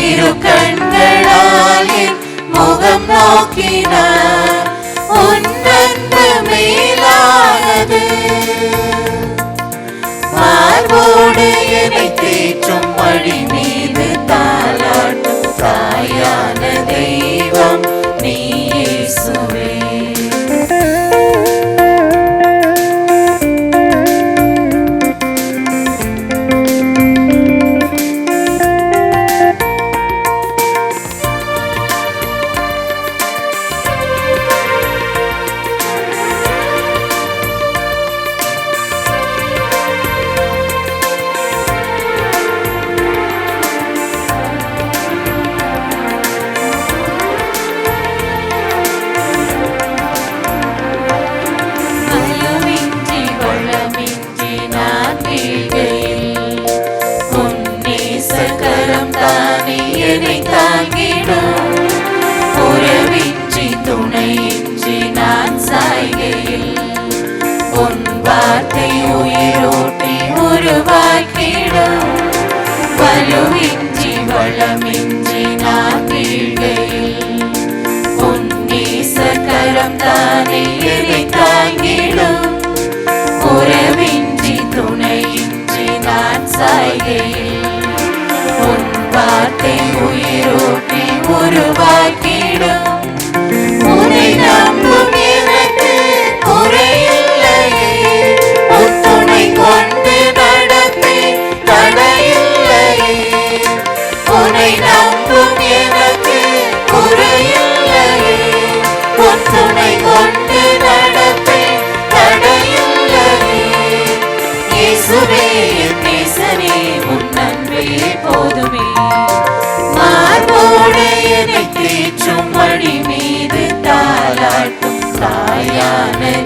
இரு கண்களால் என் முகம் நோக்கினார். உன்னன்பு மேலானது, மார்போடு என்னை தேற்றும் மழி மீது தாலாட்டும் தாயான தெய்வம் நீசுவே.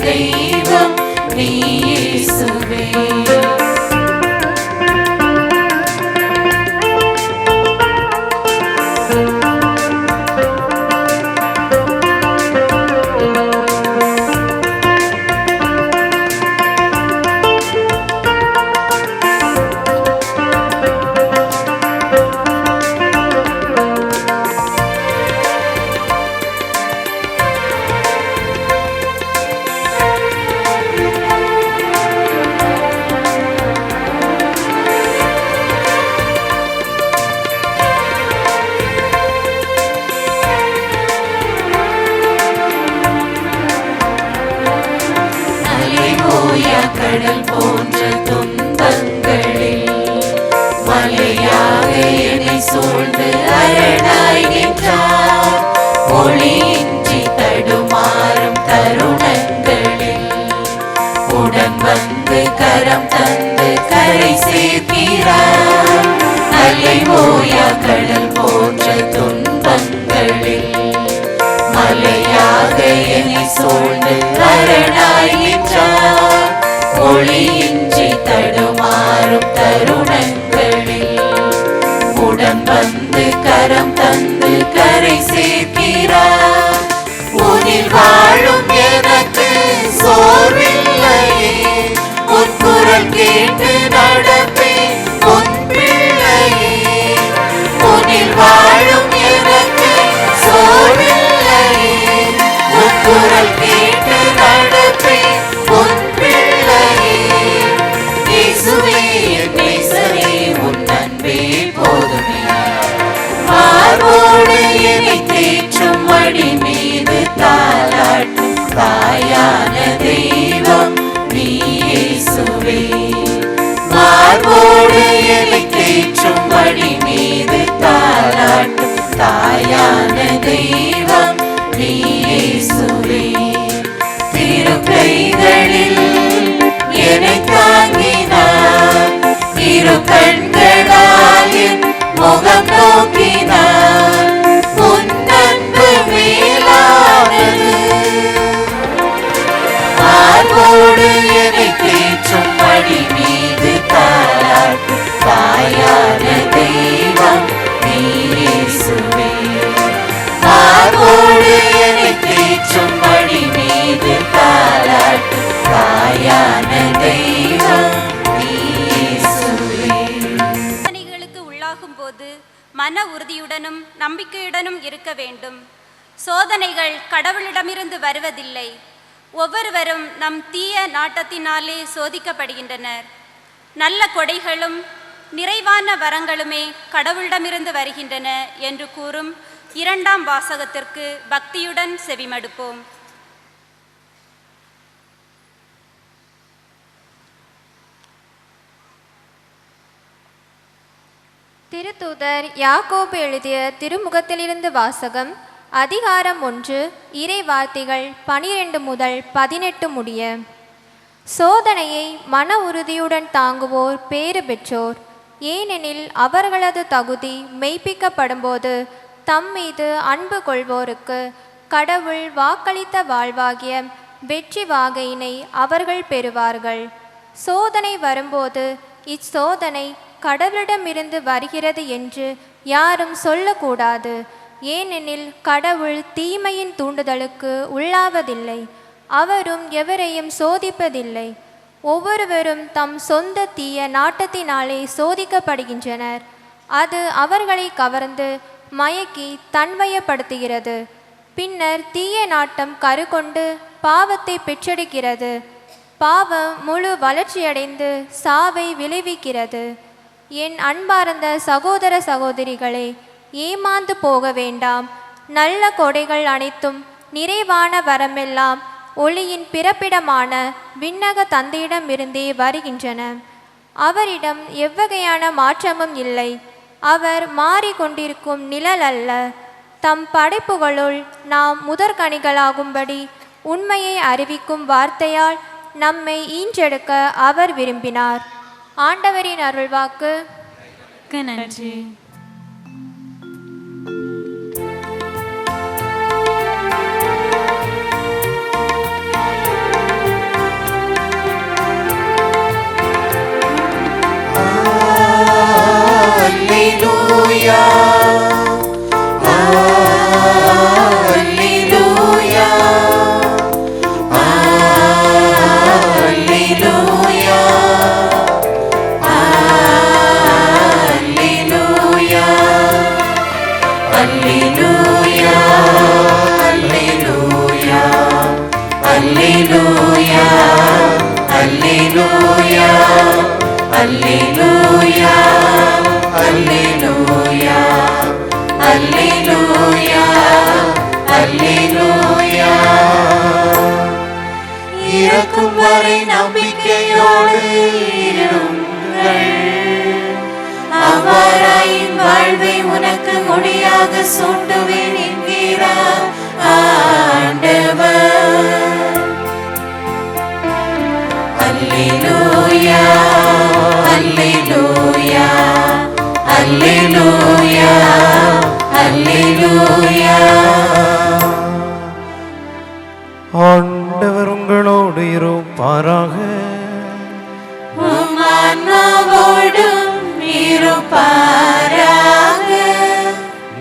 தெய்வம் நீ இயேசுவே. கடல் போன்ற துன்பங்களில் மலையாக என்னை சூழ்ந்து அரணாய் நின்றார். ஒளியின்றி தடுமாறும் தருணங்களில் உடன் வந்து கரம் தந்து கரை சேர்க்கிறார். அலை ஓயா கடல் போன்ற துன்பங்களில் மலையாக என்னை சூழ்ந்து அரணாய் நின்றார். ஒளியின்றி தடுமாறும் தருணங்களில் உடன் வந்து கரம் தந்து கரை சேர்க்கிறார். உனில் வாழும் எனக்கு சோர்வில்லையே, உன் குரல் கேட்டு நடப்பேன் உன் பிள்ளையே. உனில் வாழும் எனக்கு சோர்வில்லையே, உன் குரல் கேட்டு நடப்பேன் உன் பிள்ளையே. இயேசுவே என் நேசரே, உன் அன்பே போதுமே. மார்போடு என்னை தேற்றும் மடி மீது தாலாட்டும் தாயான தெய்வம் நீ இயேசுவே. மார்போடு என்னை தேற்றும் மடி மீது தாலாட்டும் தாயான தெய்வம் நீ இயேசுவே. திரு கைகளில் என்னை தாங்கினார், இரு கண்களால் என் முகம் நோக்கினார். உன் அன்பு மேலானது. மார்போடு என்னை தேற்றும் மடி மீது தாலாட்டும் தாயான தெய்வம் நீ இயேசுவே. மார்போடு என்னை தேற்றும் மடி மீது தாலாட்டும் தாயான தெய்வம் நீ இயேசுவே. சோதனைகளுக்கு உள்ளாகும் போது மன உறுதியுடனும் நம்பிக்கையுடனும் இருக்க வேண்டும். சோதனைகள் கடவுளிடமிருந்து வருவதில்லை. ஒவ்வொருவரும் நம் தீய நாட்டத்தினாலே சோதிக்கப்படுகின்றனர். நல்ல கொடைகளும் நிறைவான வரங்களுமே கடவுளிடமிருந்து வருகின்றன என்று கூறும் 2ஆம் வாசகத்திற்கு பக்தியுடன் செவிமடுப்போம். திருத்தூதர் யாக்கோபு எழுதிய திருமுகத்திலிருந்து வாசகம். அதிகாரம் 1, இறை வார்த்தைகள் 12 முதல் 18 முடிய. சோதனையை மன உறுதியுடன் தாங்குவோர் பேறு பெற்றோர், ஏனெனில் அவர்களது தகுதி மெய்ப்பிக்கப்படும்போது தம் மீது அன்பு கொள்வோருக்கு கடவுள் வாக்களித்த வாழ்வாகிய வெற்றி வாகையினை அவர்கள் பெறுவார்கள். சோதனை வரும்போது இச்சோதனை கடவுளிடமிருந்து வருகிறது என்று யாரும் சொல்லக்கூடாது. ஏனெனில் கடவுள் தீமையின் தூண்டுதலுக்கு உள்ளாவதில்லை, அவரும் எவரையும் சோதிப்பதில்லை. ஒவ்வொருவரும் தம் சொந்த தீய நாட்டத்தினாலே சோதிக்கப்படுகின்றனர். அது அவர்களை கவர்ந்து மயக்கி தன்வயப்படுத்துகிறது. பின்னர் தீய நாட்டம் கருக்கொண்டு பாவத்தை பெற்றெடுக்கிறது. பாவம் முழு வளர்ச்சியடைந்து சாவை விளைவிக்கிறது. என் அன்பார்ந்த சகோதர சகோதரிகளே, ஏமாந்து போக வேண்டாம். நல்ல கொடைகள் அனைத்தும் நிறைவான வரமெல்லாம் ஒளியின் பிறப்பிடமான விண்ணக தந்தையிடமிருந்தே வருகின்றன. அவரிடம் எவ்வகையான மாற்றமும் இல்லை. அவர் மாறிக்கொண்டிருக்கும் நிழல் அல்ல. தம் படைப்புகளுள் நாம் முதற்கனிகளாகும்படி உண்மையை அறிவிக்கும் வார்த்தையால் நம்மை ஈன்றெடுக்க அவர் விரும்பினார். ஆண்டவரின் அருள்வாக்கு. நன்றி. அல்லேலூயா அல்லேலூயா அல்லேலூயா அல்லேலூயா அல்லேலூயா அல்லேலூயா அல்லேலூயா அல்லேலூயா அல்லேலூயா அல்லேலூயா அல்லேலூயா இறக்கும் வரை நம்பிக்கையோடு இருங்கள் அவ்வாறாயின் வாழ்வை உனக்கு முடியாக சூட்டுவேன் என்கிறார் ஆண்டவர். அல்லேலூயா அல்லேலூயா அல்லேலூயா அல்லேலூயா. ஆண்டவர் உங்களோடு இருப்பாராக. உம் ஆன்மாவோடும் இருப்பாராக.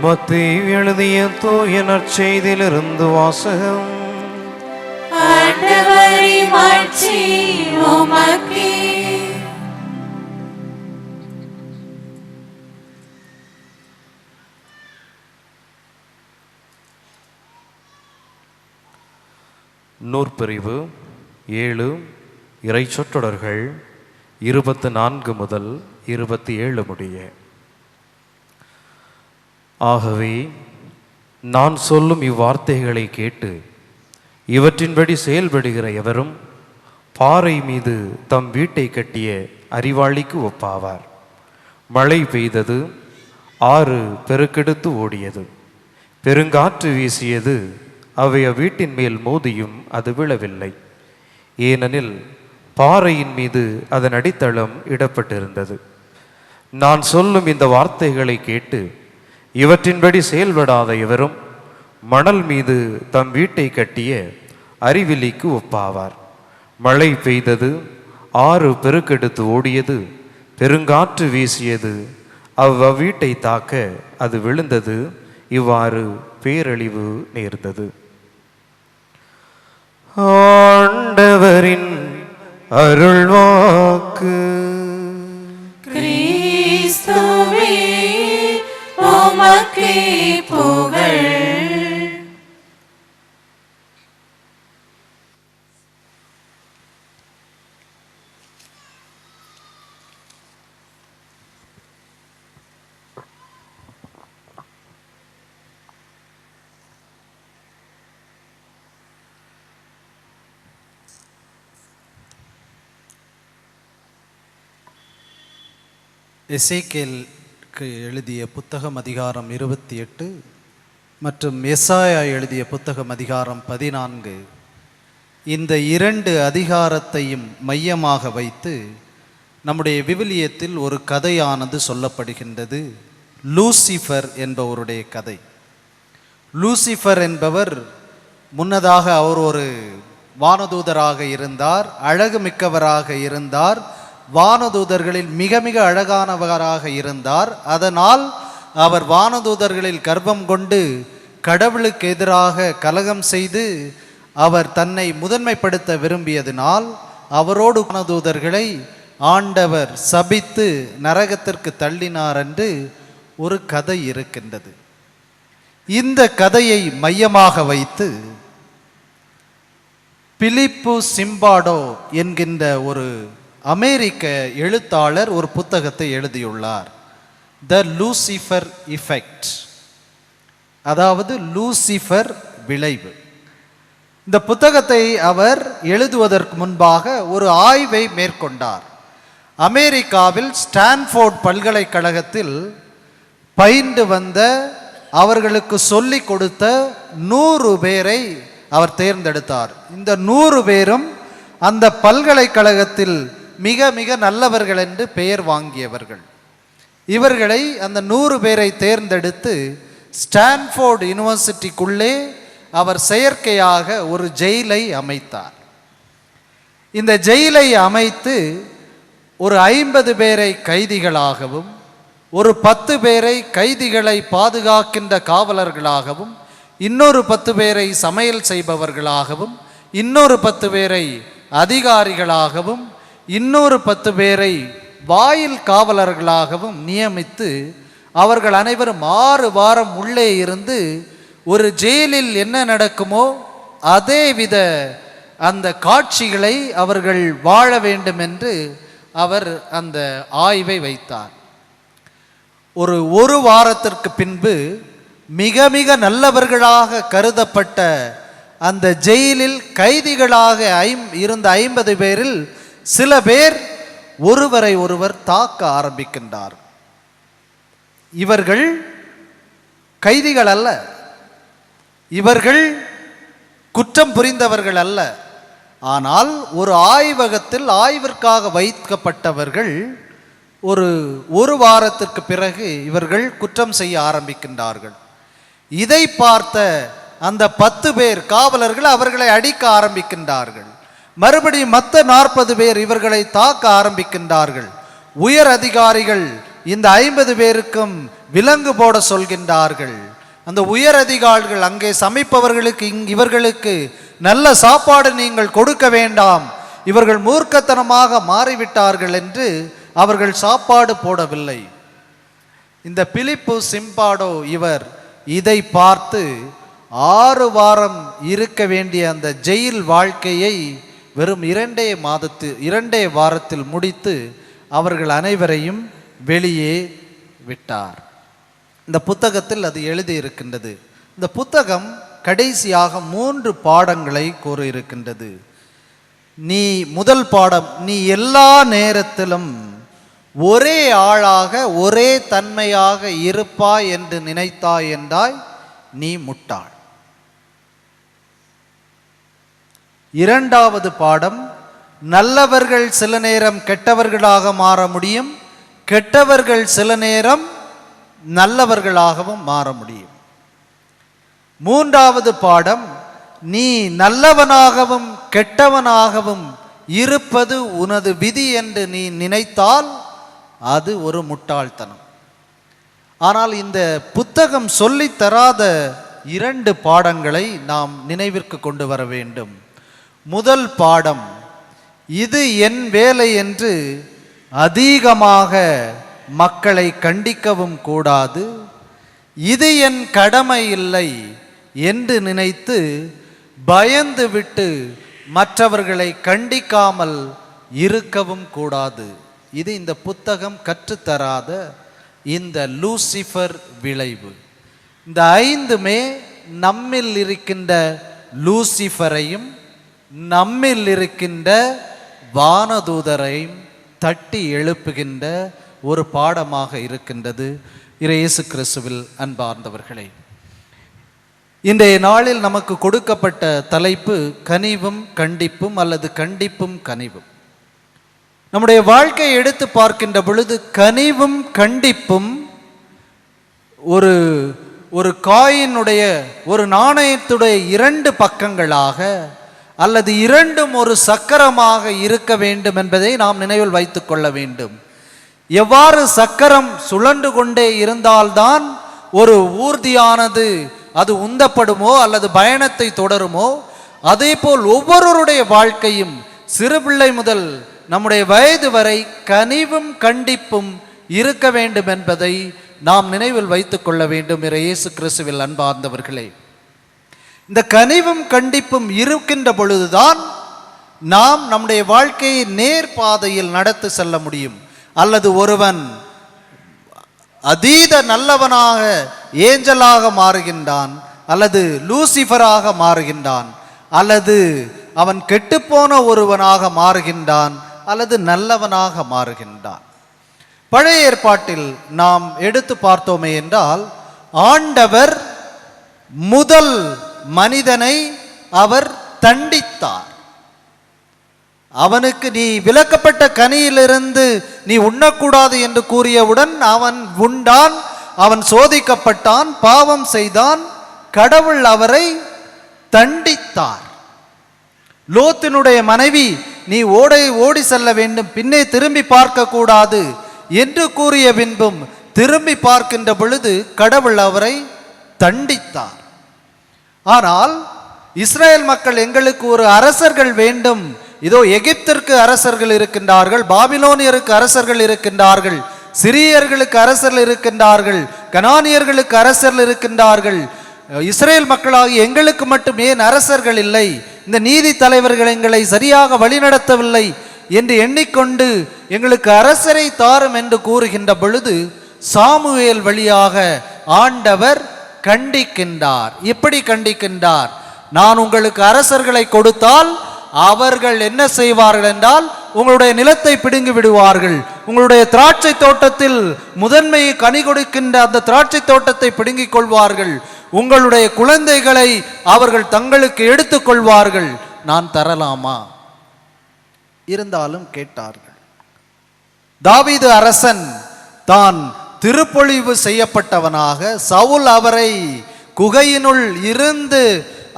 மத்தேயு எழுதிய தூய நற்செய்தியிலிருந்து வாசகம். ஆண்டவரே மாட்சி உமக்கே. நூற்பிரிவு 7 இறை சொற்றொடர்கள் 24 முதல் 27 முடிய. ஆகவே நான் சொல்லும் இவ்வார்த்தைகளை கேட்டு இவற்றின்படி செயல்படுகிற எவரும் பாறை மீது தம் வீட்டை கட்டிய அறிவாளிக்கு ஒப்பாவார். மழை பெய்தது, ஆறு பெருக்கெடுத்து ஓடியது, பெருங்காற்று வீசியது, அவை அவ்வீட்டின் மேல் மோதியும் அது விழவில்லை. ஏனெனில் பாறையின் மீது அதன் அடித்தளம் இடப்பட்டிருந்தது. நான் சொல்லும் இந்த வார்த்தைகளை கேட்டு இவற்றின்படி செயல்படாத எவரும் மணல் மீது தம் வீட்டை கட்டிய அறிவிலிக்கு ஒப்பாவார். மழை பெய்தது, ஆறு பெருக்கெடுத்து ஓடியது, பெருங்காற்று வீசியது, அவ்வீட்டை தாக்க அது விழுந்தது, இவ்வாறு பேரழிவு நேர்ந்தது. ஆண்டவரின் அருள்வாக்கு. கிறிஸ்துவே உமக்கே புகழ். எசேக்கியேலுக்கு எழுதிய புத்தகம் அதிகாரம் 28 மற்றும் எசாயா எழுதிய புத்தகம் அதிகாரம் 14. இந்த 2 அதிகாரத்தையும் மையமாக வைத்து நம்முடைய விவிலியத்தில் ஒரு கதையானது சொல்லப்படுகின்றது. லூசிஃபர் என்பவருடைய கதை. லூசிஃபர் என்பவர் முன்னதாக அவர் ஒரு வானதூதராக இருந்தார், அழகு மிக்கவராக இருந்தார், வானதூதர்களில் மிக மிக அழகானவராக இருந்தார். அதனால் அவர் வானதூதர்களில் கர்ப்பம் கொண்டு கடவுளுக்கு எதிராக கலகம் செய்து அவர் தன்னை முதன்மைப்படுத்த விரும்பியதினால் அவரோடு வானதூதர்களை ஆண்டவர் சபித்து நரகத்திற்கு தள்ளினார் என்று ஒரு கதை இருக்கின்றது. இந்த கதையை மையமாக வைத்து பிலிப்பு சிம்பாடோ என்கின்ற ஒரு அமெரிக்க எழுத்தாளர் ஒரு புத்தகத்தை எழுதியுள்ளார். த லூசிஃபர் இஃபெக்ட், அதாவது லூசிஃபர் விளைவு. இந்த புத்தகத்தை அவர் எழுதுவதற்கு முன்பாக ஒரு ஆய்வை மேற்கொண்டார். அமெரிக்காவில் ஸ்டான்ஃபோர்ட் பல்கலைக்கழகத்தில் பயின்று வந்த, அவர்களுக்கு சொல்லிக் கொடுத்த 100 பேரை அவர் தேர்ந்தெடுத்தார். இந்த 100 பேரும் அந்த பல்கலைக்கழகத்தில் மிக மிக நல்லவர்கள் என்று பெயர் வாங்கியவர்கள். இவர்களை அந்த 100 பேரை தேர்ந்தெடுத்து ஸ்டான்ஃபோர்ட் யூனிவர்சிட்டிக்குள்ளே அவர் செயற்கையாக ஒரு ஜெயிலை அமைத்தார். இந்த ஜெயிலை அமைத்து ஒரு 50 பேரை கைதிகளாகவும் ஒரு 10 பேரை கைதிகளை பாதுகாக்கின்ற காவலர்களாகவும், இன்னொரு 10 பேரை சமையல் செய்பவர்களாகவும், இன்னொரு 10 பேரை அதிகாரிகளாகவும், இன்னொரு 10 பேரை வாயில் காவலர்களாகவும் நியமித்து அவர்கள் அனைவரும் 6 வாரம் உள்ளே இருந்து ஒரு ஜெயிலில் என்ன நடக்குமோ அதேவித அந்த காட்சிகளை அவர்கள் வாழ வேண்டும் என்று அவர் அந்த ஆய்வை வைத்தார். ஒரு வாரத்திற்கு பின்பு மிக மிக நல்லவர்களாக கருதப்பட்ட அந்த ஜெயிலில் கைதிகளாக இருந்த 50 பேரில் சில பேர் ஒருவரை ஒருவர் தாக்க ஆரம்பிக்கின்றார். இவர்கள் கைதிகள் அல்ல, இவர்கள் குற்றம் புரிந்தவர்கள் அல்ல. ஆனால் ஒரு ஆய்வகத்தில் ஆய்விற்காக வைக்கப்பட்டவர்கள் ஒரு வாரத்திற்கு பிறகு இவர்கள் குற்றம் செய்ய ஆரம்பிக்கின்றார்கள். இதை பார்த்த அந்த 10 பேர் காவலர்கள் அவர்களை அடிக்க ஆரம்பிக்கின்றார்கள். மறுபடியும் மற்ற 40 பேர் இவர்களை தாக்க ஆரம்பிக்கின்றார்கள். உயர் அதிகாரிகள் இந்த 50 பேருக்கும் விலங்கு போட சொல்கின்றார்கள். அந்த உயர் அதிகாரிகள் அங்கே சமைப்பவர்களுக்கு இவர்களுக்கு நல்ல சாப்பாடு நீங்கள் கொடுக்க வேண்டாம், இவர்கள் மூர்க்கத்தனமாக மாறிவிட்டார்கள் என்று அவர்கள் சாப்பாடு போடவில்லை. இந்த பிலிப்பு சிம்பாடோ இவர் இதை பார்த்து 6 வாரம் இருக்க வேண்டிய அந்த ஜெயில் வாழ்க்கையை வெறும் 2 வாரத்தில் முடித்து அவர்கள் அனைவரையும் வெளியே விட்டார். இந்த புத்தகத்தில் அது எழுதியிருக்கின்றது. இந்த புத்தகம் கடைசியாக 3 பாடங்களை கூறியிருக்கின்றது. முதல் பாடம், நீ எல்லா நேரத்திலும் ஒரே ஆளாக ஒரே தன்மையாக இருப்பாய் என்று நினைத்தாய் என்றாய் நீ முட்டாள். 2வது பாடம், நல்லவர்கள் சில நேரம் கெட்டவர்களாக மாற முடியும், கெட்டவர்கள் சில நேரம் நல்லவர்களாகவும் மாற முடியும். 3வது பாடம், நீ நல்லவனாகவும் கெட்டவனாகவும் இருப்பது உனது விதி என்று நீ நினைத்தால் அது ஒரு முட்டாள்தனம். ஆனால் இந்த புத்தகம் சொல்லித் தராத 2 பாடங்களை நாம் நினைவிற்கு கொண்டு வர வேண்டும். முதல் பாடம், இது என் வேலை என்று அதிகமாக மக்களை கண்டிக்கவும் கூடாது, இது என் கடமை இல்லை என்று நினைத்து பயந்து விட்டு மற்றவர்களை கண்டிக்காமல் இருக்கவும் கூடாது. இது இந்த புத்தகம் கற்றுத்தராத இந்த லூசிஃபர் விளைவு. இந்த 5மே நம்மில் இருக்கின்ற லூசிஃபரையும் நம்மில் இருக்கின்ற வானதூதரையும் தட்டி எழுப்புகின்ற ஒரு பாடமாக இருக்கின்றது. இயேசு கிறிஸ்துவில் அன்பார்ந்தவர்களே, இன்றைய நாளில் நமக்கு கொடுக்கப்பட்ட தலைப்பு கனிவும் கண்டிப்பும் அல்லது கண்டிப்பும் கனிவும். நம்முடைய வாழ்க்கையை எடுத்து பார்க்கின்ற பொழுது கனிவும் கண்டிப்பும் ஒரு காயினுடைய ஒரு நாணயத்துடைய 2 பக்கங்களாக அல்லது இரண்டும் ஒரு சக்கரமாக இருக்க வேண்டும் என்பதை நாம் நினைவில் வைத்துக் கொள்ள வேண்டும். எவ்வாறு சக்கரம் சுழன்று கொண்டே இருந்தால்தான் ஒரு ஊர்தியானது அது உந்தப்படுமோ அல்லது பயணத்தை தொடருமோ, அதே போல் ஒவ்வொருவருடைய வாழ்க்கையும் சிறுபிள்ளை முதல் நம்முடைய வயது வரை கனிவும் கண்டிப்பும் இருக்க வேண்டும் என்பதை நாம் நினைவில் வைத்துக் கொள்ள வேண்டும். இயேசு கிறிஸ்துவில் அன்பார்ந்தவர்களே, இந்த கனிவும் கண்டிப்பும் இருக்கின்ற பொழுதுதான் நாம் நம்முடைய வாழ்க்கையை நேர் பாதையில் நடத்தி செல்ல முடியும். அல்லது ஒருவன் அதீத நல்லவனாக ஏஞ்சலாக மாறுகின்றான், அல்லது லூசிஃபராக மாறுகின்றான், அல்லது அவன் கெட்டுப்போன ஒருவனாக மாறுகின்றான், அல்லது நல்லவனாக மாறுகின்றான். பழைய ஏற்பாட்டில் நாம் எடுத்து பார்த்தோமே என்றால், ஆண்டவர் முதல் மனிதனை அவர் தண்டித்தார். அவனுக்கு நீ விலக்கப்பட்ட கனியிலிருந்து நீ உண்ணக்கூடாது என்று கூறியவுடன் அவன் உண்டான், அவன் சோதிக்கப்பட்டான், பாவம் செய்தான், கடவுள் அவரை தண்டித்தார். லோத்தினுடைய மனைவி நீ ஓடி செல்ல வேண்டும், பின்னே திரும்பி பார்க்க கூடாது என்று கூறிய பின்பும் திரும்பி பார்க்கின்ற பொழுது கடவுள் அவரை தண்டித்தார். ஆனால் இஸ்ரேல் மக்கள், எங்களுக்கு ஒரு அரசர்கள் வேண்டும், இதோ எகிப்திற்கு அரசர்கள் இருக்கின்றார்கள், பாபிலோனியருக்கு அரசர்கள் இருக்கின்றார்கள், சிரியர்களுக்கு அரசர்கள் இருக்கின்றார்கள், கனானியர்களுக்கு அரசர்கள் இருக்கின்றார்கள், இஸ்ரேல் மக்களாகிய எங்களுக்கு மட்டும் ஏன் அரசர்கள் இல்லை, இந்த நீதி தலைவர்கள் எங்களை சரியாக வழிநடத்தவில்லை என்று எண்ணிக்கொண்டு எங்களுக்கு அரசரை தாரும் என்று கூறுகின்ற பொழுது சாமுவேல் வழியாக ஆண்டவர் கண்டிக்கின்றார். எப்படி கண்டிக்கின்றார்? நான் உங்களுக்கு அரசர்களை கொடுத்தால் அவர்கள் என்ன செய்வார்கள் என்றால் உங்களுடைய நிலத்தை பிடுங்கி விடுவார்கள், உங்களுடைய திராட்சை தோட்டத்தில் முதன்மையை கனி கொடுக்கின்ற அந்த திராட்சை தோட்டத்தை பிடுங்கிக் கொள்வார்கள், உங்களுடைய குழந்தைகளை அவர்கள் தங்களுக்கு எடுத்துக் கொள்வார்கள், நான் தரலாமா? இருந்தாலும் கேட்டார்கள். தாவீது அரசன் தான் திருப்பொழிவு செய்யப்பட்டவனாக, சவுல் அவரை குகையினுள் இருந்து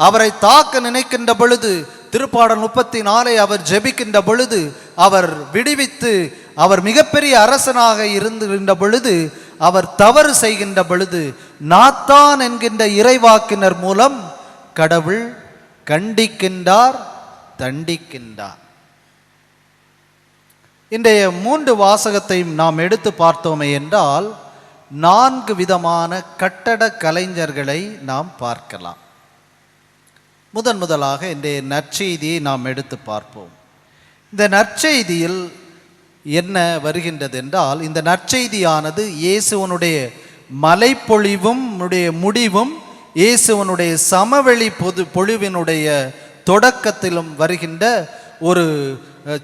அவரை தாக்க நினைக்கின்ற பொழுது, திருப்பாடல் 34 அவர் ஜெபிக்கின்ற பொழுது, அவர் விடுவித்து அவர் மிகப்பெரிய அரசனாக இருந்திருந்த பொழுது, அவர் தவறு செய்கின்ற பொழுது நாத்தான் என்கின்ற இறைவாக்கினர் மூலம் கடவுள் கண்டிக்கின்றார், தண்டிக்கின்றார். இன்றைய 3 வாசகத்தையும் நாம் எடுத்து பார்த்தோமே என்றால் 4 விதமான கட்டட கலைஞர்களை நாம் பார்க்கலாம். முதலாக இன்றைய நற்செய்தியை நாம் எடுத்து பார்ப்போம். இந்த நற்செய்தியில் என்ன வருகின்றது என்றால், இந்த நற்செய்தியானது இயேசுவனுடைய மலைப்பொழிவும் முடிவும் இயேசுவனுடைய சமவெளி பொழிவினுடைய தொடக்கத்திலும் வருகின்ற ஒரு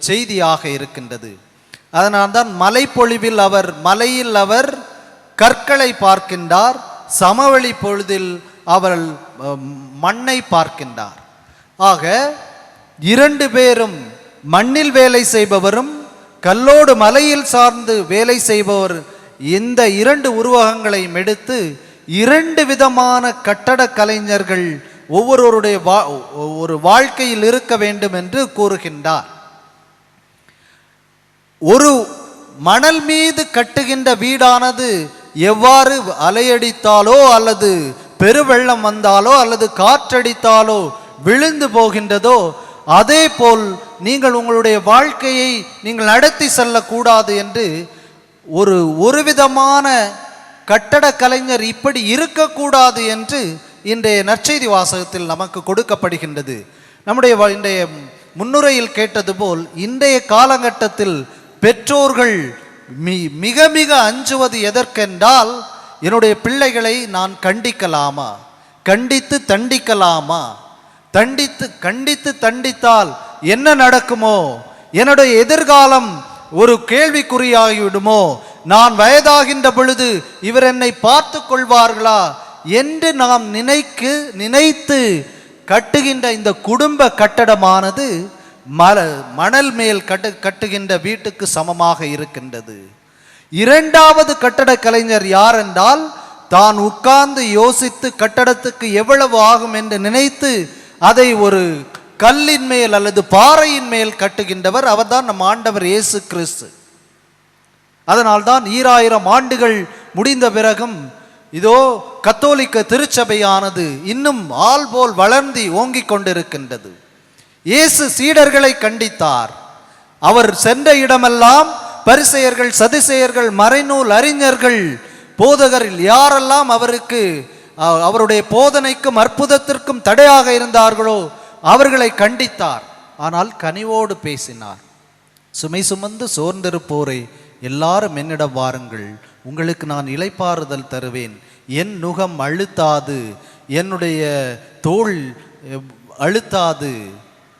செய்தியாக இருக்கின்றது. அதனால்தான் மலைப்பொழிவில் மலையில் அவர் கற்களை பார்க்கின்றார், சமவெளி பொழுதில் அவர் மண்ணை பார்க்கின்றார். ஆக 2 பேரும் மண்ணில் வேலை செய்பவரும் கல்லோடு மலையில் சார்ந்து வேலை செய்பவர், இந்த 2 உருவகங்களையும் எடுத்து 2 விதமான கட்டட கலைஞர்கள் ஒவ்வொருவருடைய ஒரு வாழ்க்கையில் இருக்க வேண்டும் என்று கூறுகின்றார். ஒரு மணல் மீது கட்டுகின்ற வீடானது எவ்வாறு அலையடித்தாலோ அல்லது பெருவெள்ளம் வந்தாலோ அல்லது காற்றடித்தாலோ விழுந்து போகின்றதோ, அதே போல் நீங்கள் உங்களுடைய வாழ்க்கையை நீங்கள் நடத்தி செல்லக்கூடாது என்று ஒரு விதமான கட்டட கலைஞர் இப்படி இருக்கக்கூடாது என்று இன்றைய நற்செய்தி வாசகத்தில் நமக்கு கொடுக்கப்படுகின்றது. நம்முடைய இன்றைய முன்னுரையில் கேட்டது போல் இன்றைய காலகட்டத்தில் பெற்றோர்கள் மிக மிக அஞ்சுவது எதற்கென்றால், என்னுடைய பிள்ளைகளை நான் கண்டிக்கலாமா, கண்டித்து தண்டிக்கலாமா, கண்டித்து தண்டித்தால் என்ன நடக்குமோ, என்னுடைய எதிர்காலம் ஒரு கேள்விக்குறியாகிவிடுமோ, நான் வயதாகின்ற பொழுது இவர் என்னை பார்த்து கொள்வார்களா என்று நாம் நினைத்து கட்டுகின்ற இந்த குடும்ப கட்டடமானது மணல் மேல் கட்டுகின்ற வீட்டுக்கு சமமாக இருக்கின்றது. 2வது கட்டட கலைஞர் யார் என்றால், தான் உட்கார்ந்து யோசித்து கட்டடத்துக்கு எவ்வளவு ஆகும் என்று நினைத்து அதை ஒரு கல்லின் மேல் அல்லது பாறையின் மேல் கட்டுகின்றவர், அவர்தான் நம் ஆண்டவர் இயேசு கிறிஸ்து. அதனால்தான் 2000 ஆண்டுகள் முடிந்த பிறகும் இதோ கத்தோலிக்க திருச்சபையானது இன்னும் ஆள் போல் வளர்ந்து ஓங்கிக் கொண்டிருக்கின்றது. இயேசு சீடர்களை கண்டித்தார். அவர் சென்ற இடமெல்லாம் பரிசேயர்கள், சதுசேயர்கள், மறைநூல் அறிஞர்கள், போதகர்கள் யாரெல்லாம் அவருடைய போதனைக்கும் அற்புதத்திற்கும் தடையாக இருந்தார்களோ அவர்களை கண்டித்தார். ஆனால் கனிவோடு பேசினார். சுமை சுமந்து சோர்ந்திருப்போரை எல்லாரும் என்னிடம் வாருங்கள், உங்களுக்கு நான் இளைப்பாறுதல் தருவேன், என் நுகம் அழுத்தாது, என்னுடைய தோள் அழுத்தாது,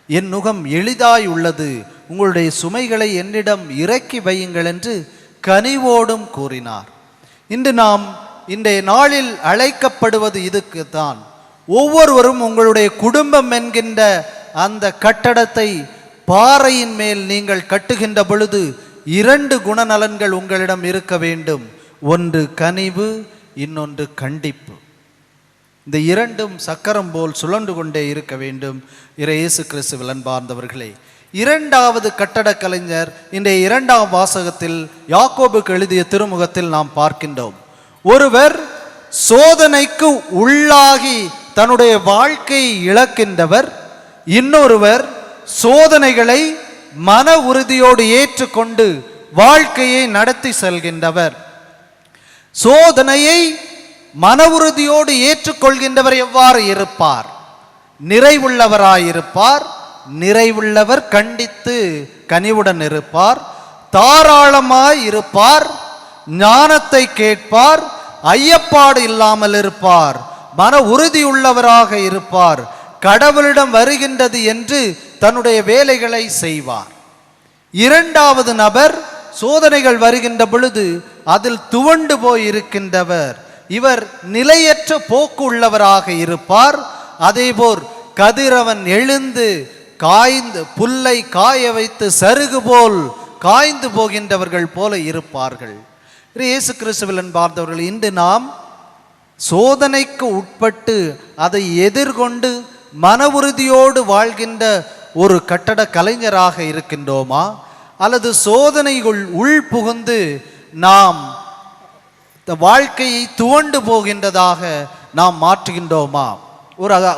என் நுகம் எளிதாய் உள்ளது, உங்களுடைய சுமைகளை என்னிடம் இறக்கி வையுங்கள் என்று கனிவோடும் கூறினார். இன்று நாம் இன்றைய நாளில் அழைக்கப்படுவது இதுக்குத்தான். ஒவ்வொருவரும் உங்களுடைய குடும்பம் என்கின்ற அந்த கட்டடத்தை பாறையின் மேல் நீங்கள் கட்டுகின்ற பொழுது 2 குணநலன்கள் உங்களிடம் இருக்க வேண்டும். ஒன்று கனிவு, இன்னொன்று கண்டிப்பு. இந்த 2ம் சக்கரம் போல் சுழன்று கொண்டே இருக்க வேண்டும். இயேசு கிறிஸ்துவில் அன்பார்ந்தவர்களே, இரண்டாவது கட்டடக் கலைஞர் இன்றைய இரண்டாம் வாசகத்தில் யாக்கோபுக்கு எழுதிய திருமுகத்தில் நாம் பார்க்கின்றோம். ஒருவர் சோதனைக்கு உள்ளாகி தன்னுடைய வாழ்க்கையை இழக்கின்றவர், இன்னொருவர் சோதனைகளை மன உறுதியோடு ஏற்றுக்கொண்டு வாழ்க்கையை நடத்தி செல்கின்றவர். சோதனையை மன உறுதியோடு ஏற்றுக்கொள்கின்றவர் எவ்வாறு இருப்பார்? நிறைவுள்ளவராயிருப்பார். நிறைவுள்ளவர் கண்டித்து கனிவுடன் இருப்பார். தாராளமாய் இருப்பார். ஞானத்தை கேட்பார். ஐயப்பாடு இல்லாமல் இருப்பார். மன உறுதியுள்ளவராக இருப்பார். கடவுளிடம் வருகின்றது என்று தன்னுடைய வேலைகளை செய்வார். இரண்டாவது நபர் சோதனைகள் வருகின்ற பொழுது அதில் துவண்டு போய் இருக்கின்றவர். இவர் நிலையற்ற போக்கு உள்ளவராக இருப்பார். அதேபோல் கதிரவன் எழுந்து காய்ந்து புல்லை காய வைத்து சருகு போல் காய்ந்து போகின்றவர்கள் போல இருப்பார்கள். இயேசு கிறிஸ்துவில் அன்பார்ந்தவர்கள், இன்று நாம் சோதனைக்கு உட்பட்டு அதை எதிர்கொண்டு மன உறுதியோடு வாழ்கின்ற ஒரு கட்டட கலைஞராக இருக்கின்றோமா, அல்லது சோதனைகள் உள் புகுந்து நாம் வாழ்க்கையை துவண்டு போகின்றதாக நாம் மாற்றுகின்றோமா?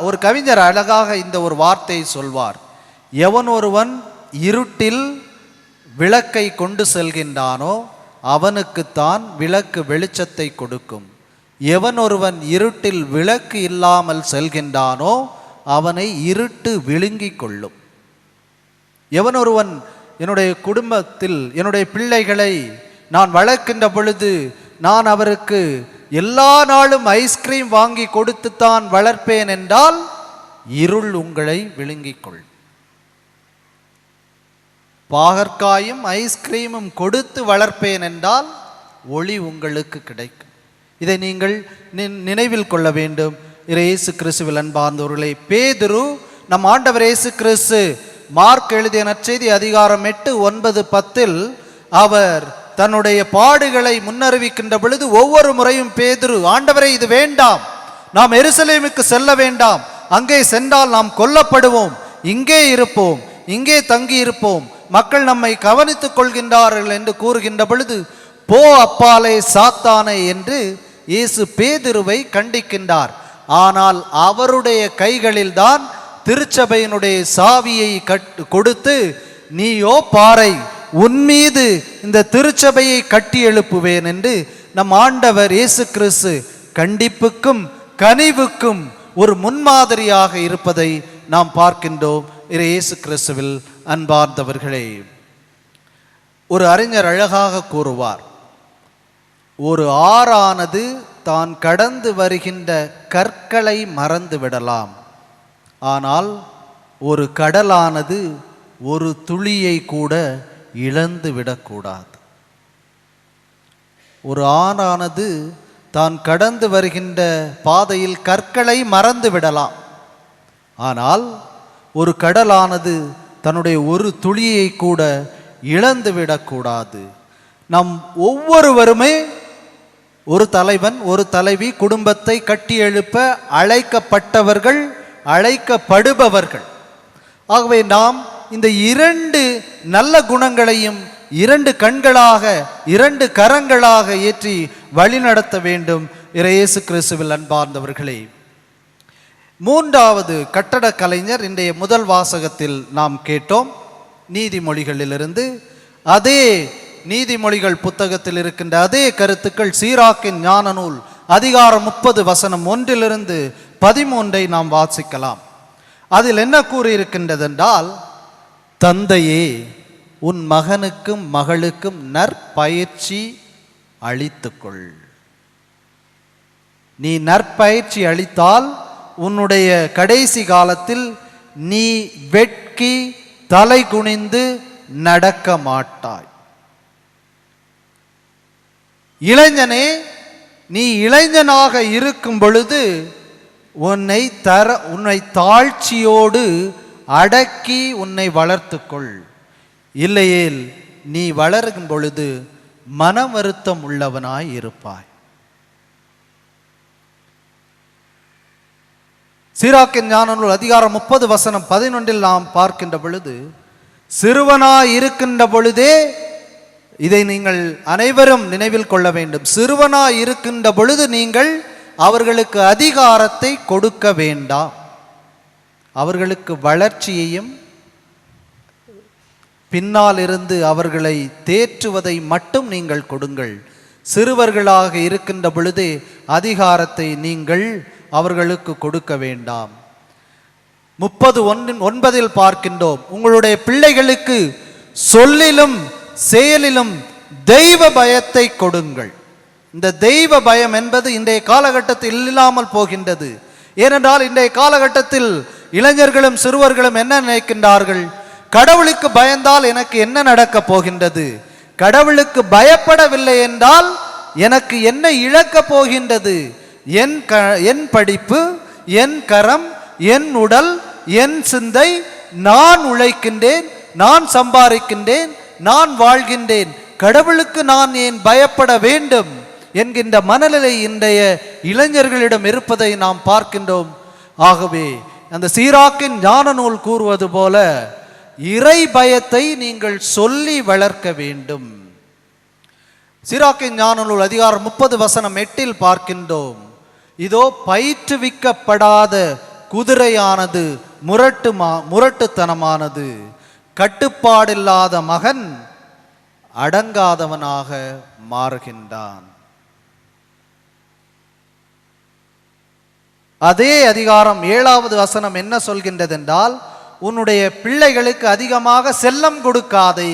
ஒரு கவிஞர் அழகாக இந்த ஒரு வார்த்தையை சொல்வார். எவன் ஒருவன் இருட்டில் விளக்கை கொண்டு செல்கின்றானோ அவனுக்குத்தான் விளக்கு வெளிச்சத்தை கொடுக்கும். எவன் ஒருவன் இருட்டில் விளக்கு இல்லாமல் செல்கின்றானோ அவனை இருட்டு விழுங்கி கொள்ளும். எவன் ஒருவன் என்னுடைய குடும்பத்தில் என்னுடைய பிள்ளைகளை நான் வளர்க்கின்ற பொழுது நான் அவருக்கு எல்லா நாளும் ஐஸ்கிரீம் வாங்கி கொடுத்துத்தான் வளர்ப்பேன் என்றால் இருள் உங்களை விழுங்கிக் கொள். பாகற்காயும் ஐஸ்கிரீமும் கொடுத்து வளர்ப்பேன் என்றால் ஒளி உங்களுக்கு கிடைக்கும். இதை நீங்கள் நினைவில் கொள்ள வேண்டும். இயேசு கிறிஸ்துவில் அன்பார்ந்தவர்களே, பேதுரு நம் ஆண்டவர் இயேசு கிறிஸ்து மார்க் எழுதிய நற்செய்தி அதிகாரம் 8:9-10 அவர் தன்னுடைய பாடுகளை முன்னறிவிக்கின்ற பொழுது ஒவ்வொரு முறையும் பேதுரு, ஆண்டவரே இது வேண்டாம், நாம் எருசலேமுக்கு செல்ல வேண்டாம், அங்கே சென்றால் நாம் கொல்லப்படுவோம், இங்கே இருப்போம், இங்கே தங்கி இருப்போம், மக்கள் நம்மை கவனித்துக் கொள்கின்றார்கள் என்று கூறுகின்ற பொழுது, போ அப்பாலே சாத்தானே என்று இயேசு பேதுருவை கண்டிக்கின்றார். ஆனால் அவருடைய கைகளில் தான் திருச்சபையினுடைய சாவியை கொடுத்து, நீயோ பாறை, உன்மீது இந்த திருச்சபையை கட்டி எழுப்புவேன் என்று நம் ஆண்டவர் இயேசு கிறிஸ்து கண்டிப்புக்கும் கனிவுக்கும் ஒரு முன்மாதிரியாக இருப்பதை நாம் பார்க்கின்றோம். இயேசு கிறிஸ்துவில் அன்பார்ந்தவர்களே, ஒரு அறிஞர் அழகாக கூறுவார், ஒரு ஆறானது தான் கடந்து வருகின்ற கற்களை மறந்து விடலாம், ஆனால் ஒரு கடலானது ஒரு துளியை கூட இழந்து விடக்கூடாது. ஒரு ஆறானது தான் கடந்து வருகின்ற பாதையில் கற்களை மறந்து விடலாம், ஆனால் ஒரு கடலானது தன்னுடைய ஒரு துளியை கூட இழந்து விடக்கூடாது. நம் ஒவ்வொருவருமே ஒரு தலைவன் ஒரு தலைவி குடும்பத்தை கட்டி எழுப்ப அழைக்கப்பட்டவர்கள், அழைக்கப்படுபவர்கள். ஆகவே நாம் இந்த இரண்டு நல்ல குணங்களையும் இரண்டு கண்களாக இரண்டு கரங்களாக ஏற்றி வழிநடத்த வேண்டும். இயேசு கிறிஸ்துவில் அன்பார்ந்தவர்களே, மூன்றாவது கட்டட கலைஞர் இன்றைய முதல் வாசகத்தில் நாம் கேட்டோம். நீதிமொழிகளிலிருந்து அதே நீதிமொழிகள் புத்தகத்தில் இருக்கின்ற அதே கருத்துக்கள் சீராக்கின் ஞான நூல் அதிகாரம் 30:1-13 நாம் வாசிக்கலாம். அதில் என்ன கூறியிருக்கின்றது என்றால், தந்தையே உன் மகனுக்கும் மகளுக்கும் நற்பயிற்சி அளித்துக்கொள். நீ நற்பயிற்சி அளித்தால் உன்னுடைய கடைசி காலத்தில் நீ வெட்கி தலை குனிந்து நடக்க மாட்டாய். இளைஞனே, நீ இளைஞனாக இருக்கும் பொழுது உன்னை தாழ்ச்சியோடு அடக்கி உன்னை வளர்த்துக்கொள். இல்லையேல் நீ வளரும் பொழுது மன வருத்தம் உள்ளவனாய் இருப்பாய். சீராக்கின் ஞான நூல் அதிகாரம் 30:11 நாம் பார்க்கின்ற பொழுது, சிறுவனாய் இருக்கின்ற பொழுதே, இதை நீங்கள் அனைவரும் நினைவில் கொள்ள வேண்டும், சிறுவனாய் இருக்கின்ற பொழுது நீங்கள் அவர்களுக்கு அதிகாரத்தை கொடுக்க வேண்டாம். அவர்களுக்கு வளர்ச்சியையும் பின்னால் இருந்து அவர்களை தேற்றுவதை மட்டும் நீங்கள் கொடுங்கள். சிறுவர்களாக இருக்கின்ற பொழுது அதிகாரத்தை நீங்கள் அவர்களுக்கு கொடுக்க வேண்டாம். 30:9 பார்க்கின்றோம், உங்களுடைய பிள்ளைகளுக்கு சொல்லிலும் செயலிலும் தெய்வ பயத்தை கொடுங்கள். இந்த தெய்வ பயம் என்பது இன்றைய காலகட்டத்தில் இல்லாமல் போகின்றது. ஏனென்றால் இன்றைய காலகட்டத்தில் இளைஞர்களும் சிறுவர்களும் என்ன நினைக்கின்றார்கள்? கடவுளுக்கு பயந்தால் எனக்கு என்ன நடக்கப் போகின்றது? கடவுளுக்கு பயப்படவில்லை என்றால் எனக்கு என்ன இழக்கப் போகின்றது? என் படிப்பு, என் கரம், என் உடல், என் சிந்தை, நான் உழைக்கின்றேன், நான் சம்பாதிக்கின்றேன், நான் வாழ்கின்றேன், கடவுளுக்கு நான் ஏன் பயப்பட வேண்டும் என்கின்ற மனநிலை இன்றைய இளைஞர்களிடம் இருப்பதை நாம் பார்க்கின்றோம். ஆகவே அந்த சீராக்கின் ஞான நூல் கூறுவது போல இறை பயத்தை நீங்கள் சொல்லி வளர்க்க வேண்டும். சீராக்கின் ஞான நூல் அதிகாரம் 30:8 பார்க்கின்றோம், இதோ பயிற்றுவிக்கப்படாத குதிரையானது முரட்டுத்தனமானது, கட்டுப்பாடில்லாத மகன் அடங்காதவனாக மாறுகின்றான். அதே அதிகாரம் 7வது வசனம் என்ன சொல்கின்றது என்றால், உன்னுடைய பிள்ளைகளுக்கு அதிகமாக செல்லம் கொடுக்காதே,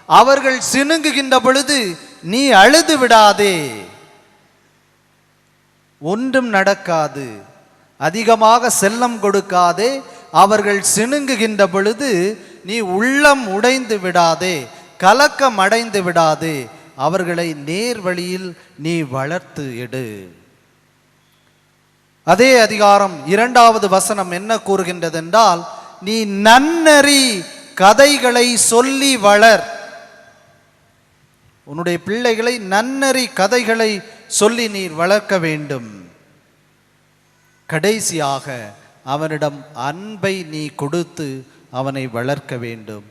அவர்கள் சினுங்குகின்ற பொழுது நீ அழுது விடாதே, ஒன்றும் நடக்காது. அதிகமாக செல்லம் கொடுக்காதே, அவர்கள் சினுங்குகின்ற பொழுது நீ உள்ளம் உடைந்து விடாதே, கலக்கம் அடைந்து விடாதே, அவர்களை நேர் வழியில் நீ வளர்த்து எடு. அதே அதிகாரம் 2வது வசனம் என்ன கூறுகின்றது என்றால், நீ நன்னறி கதைகளை சொல்லி வளர். உன்னுடைய பிள்ளைகளை நன்னறி கதைகளை சொல்லி நீர் வளர்க்க வேண்டும். கடைசியாக அவனிடம் அன்பை நீ கொடுத்து அவனை வளர்க்க வேண்டும்.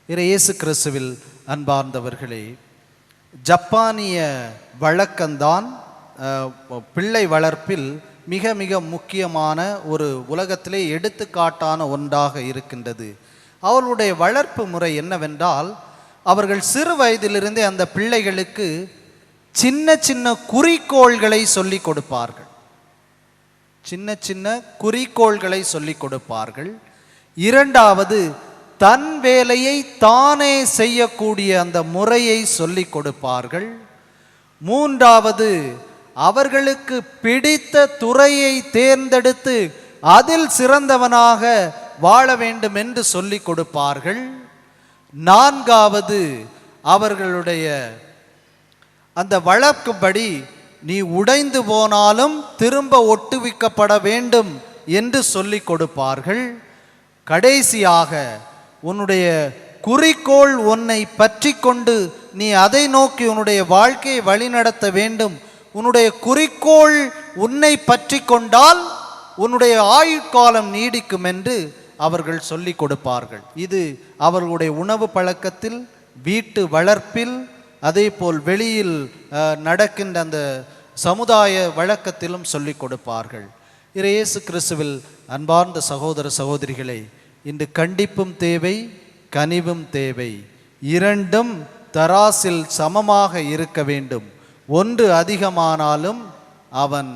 இயேசு கிறிஸ்துவில் அன்பார்ந்தவர்களே, ஜப்பானிய வழக்கம்தான் பிள்ளை வளர்ப்பில் மிக மிக முக்கியமான ஒரு உலகத்திலே எடுத்துக்காட்டான ஒன்றாக இருக்கின்றது. அவர்களுடைய வளர்ப்பு முறை என்னவென்றால், அவர்கள் சிறு வயதிலிருந்தே அந்த பிள்ளைகளுக்கு சின்ன சின்ன குறிக்கோள்களை சொல்லிக் கொடுப்பார்கள். சின்ன சின்ன குறிக்கோள்களை சொல்லிக் கொடுப்பார்கள். இரண்டாவது, தன் வேலையை தானே செய்யக்கூடிய அந்த முறையை சொல்லிக் கொடுப்பார்கள். மூன்றாவது, அவர்களுக்கு பிடித்த துறையை தேர்ந்தெடுத்து அதில் சிறந்தவனாக வாழ வேண்டும் என்று சொல்லிக் கொடுப்பார்கள். நான்காவது, அவர்களுடைய அந்த வழக்கப்படி நீ உடைந்து போனாலும் திரும்ப ஒட்டுவிக்கப்பட வேண்டும் என்று சொல்லிக் கொடுப்பார்கள். கடைசியாக உன்னுடைய குறிக்கோள் உன்னை பற்றி கொண்டு நீ அதை நோக்கி உன்னுடைய வாழ்க்கையை வழிநடத்த வேண்டும். உன்னுடைய குறிக்கோள் உன்னை பற்றி கொண்டால் உன்னுடைய ஆயுட்காலம் நீடிக்கும் என்று அவர்கள் சொல்லிக் கொடுப்பார்கள். இது அவர்களுடைய உணவு பழக்கத்தில், வீட்டு வளர்ப்பில், அதே போல் வெளியில் நடக்கின்ற அந்த சமுதாய வழக்கத்திலும் சொல்லிக் கொடுப்பார்கள். இயேசு கிறிஸ்துவில் அன்பார்ந்த சகோதர சகோதரிகளே, இன்று கண்டிப்பும் தேவை, கனிவும் தேவை. இரண்டும் தராசில் சமமாக இருக்க வேண்டும். ஒன்று அதிகமானாலும் அவன்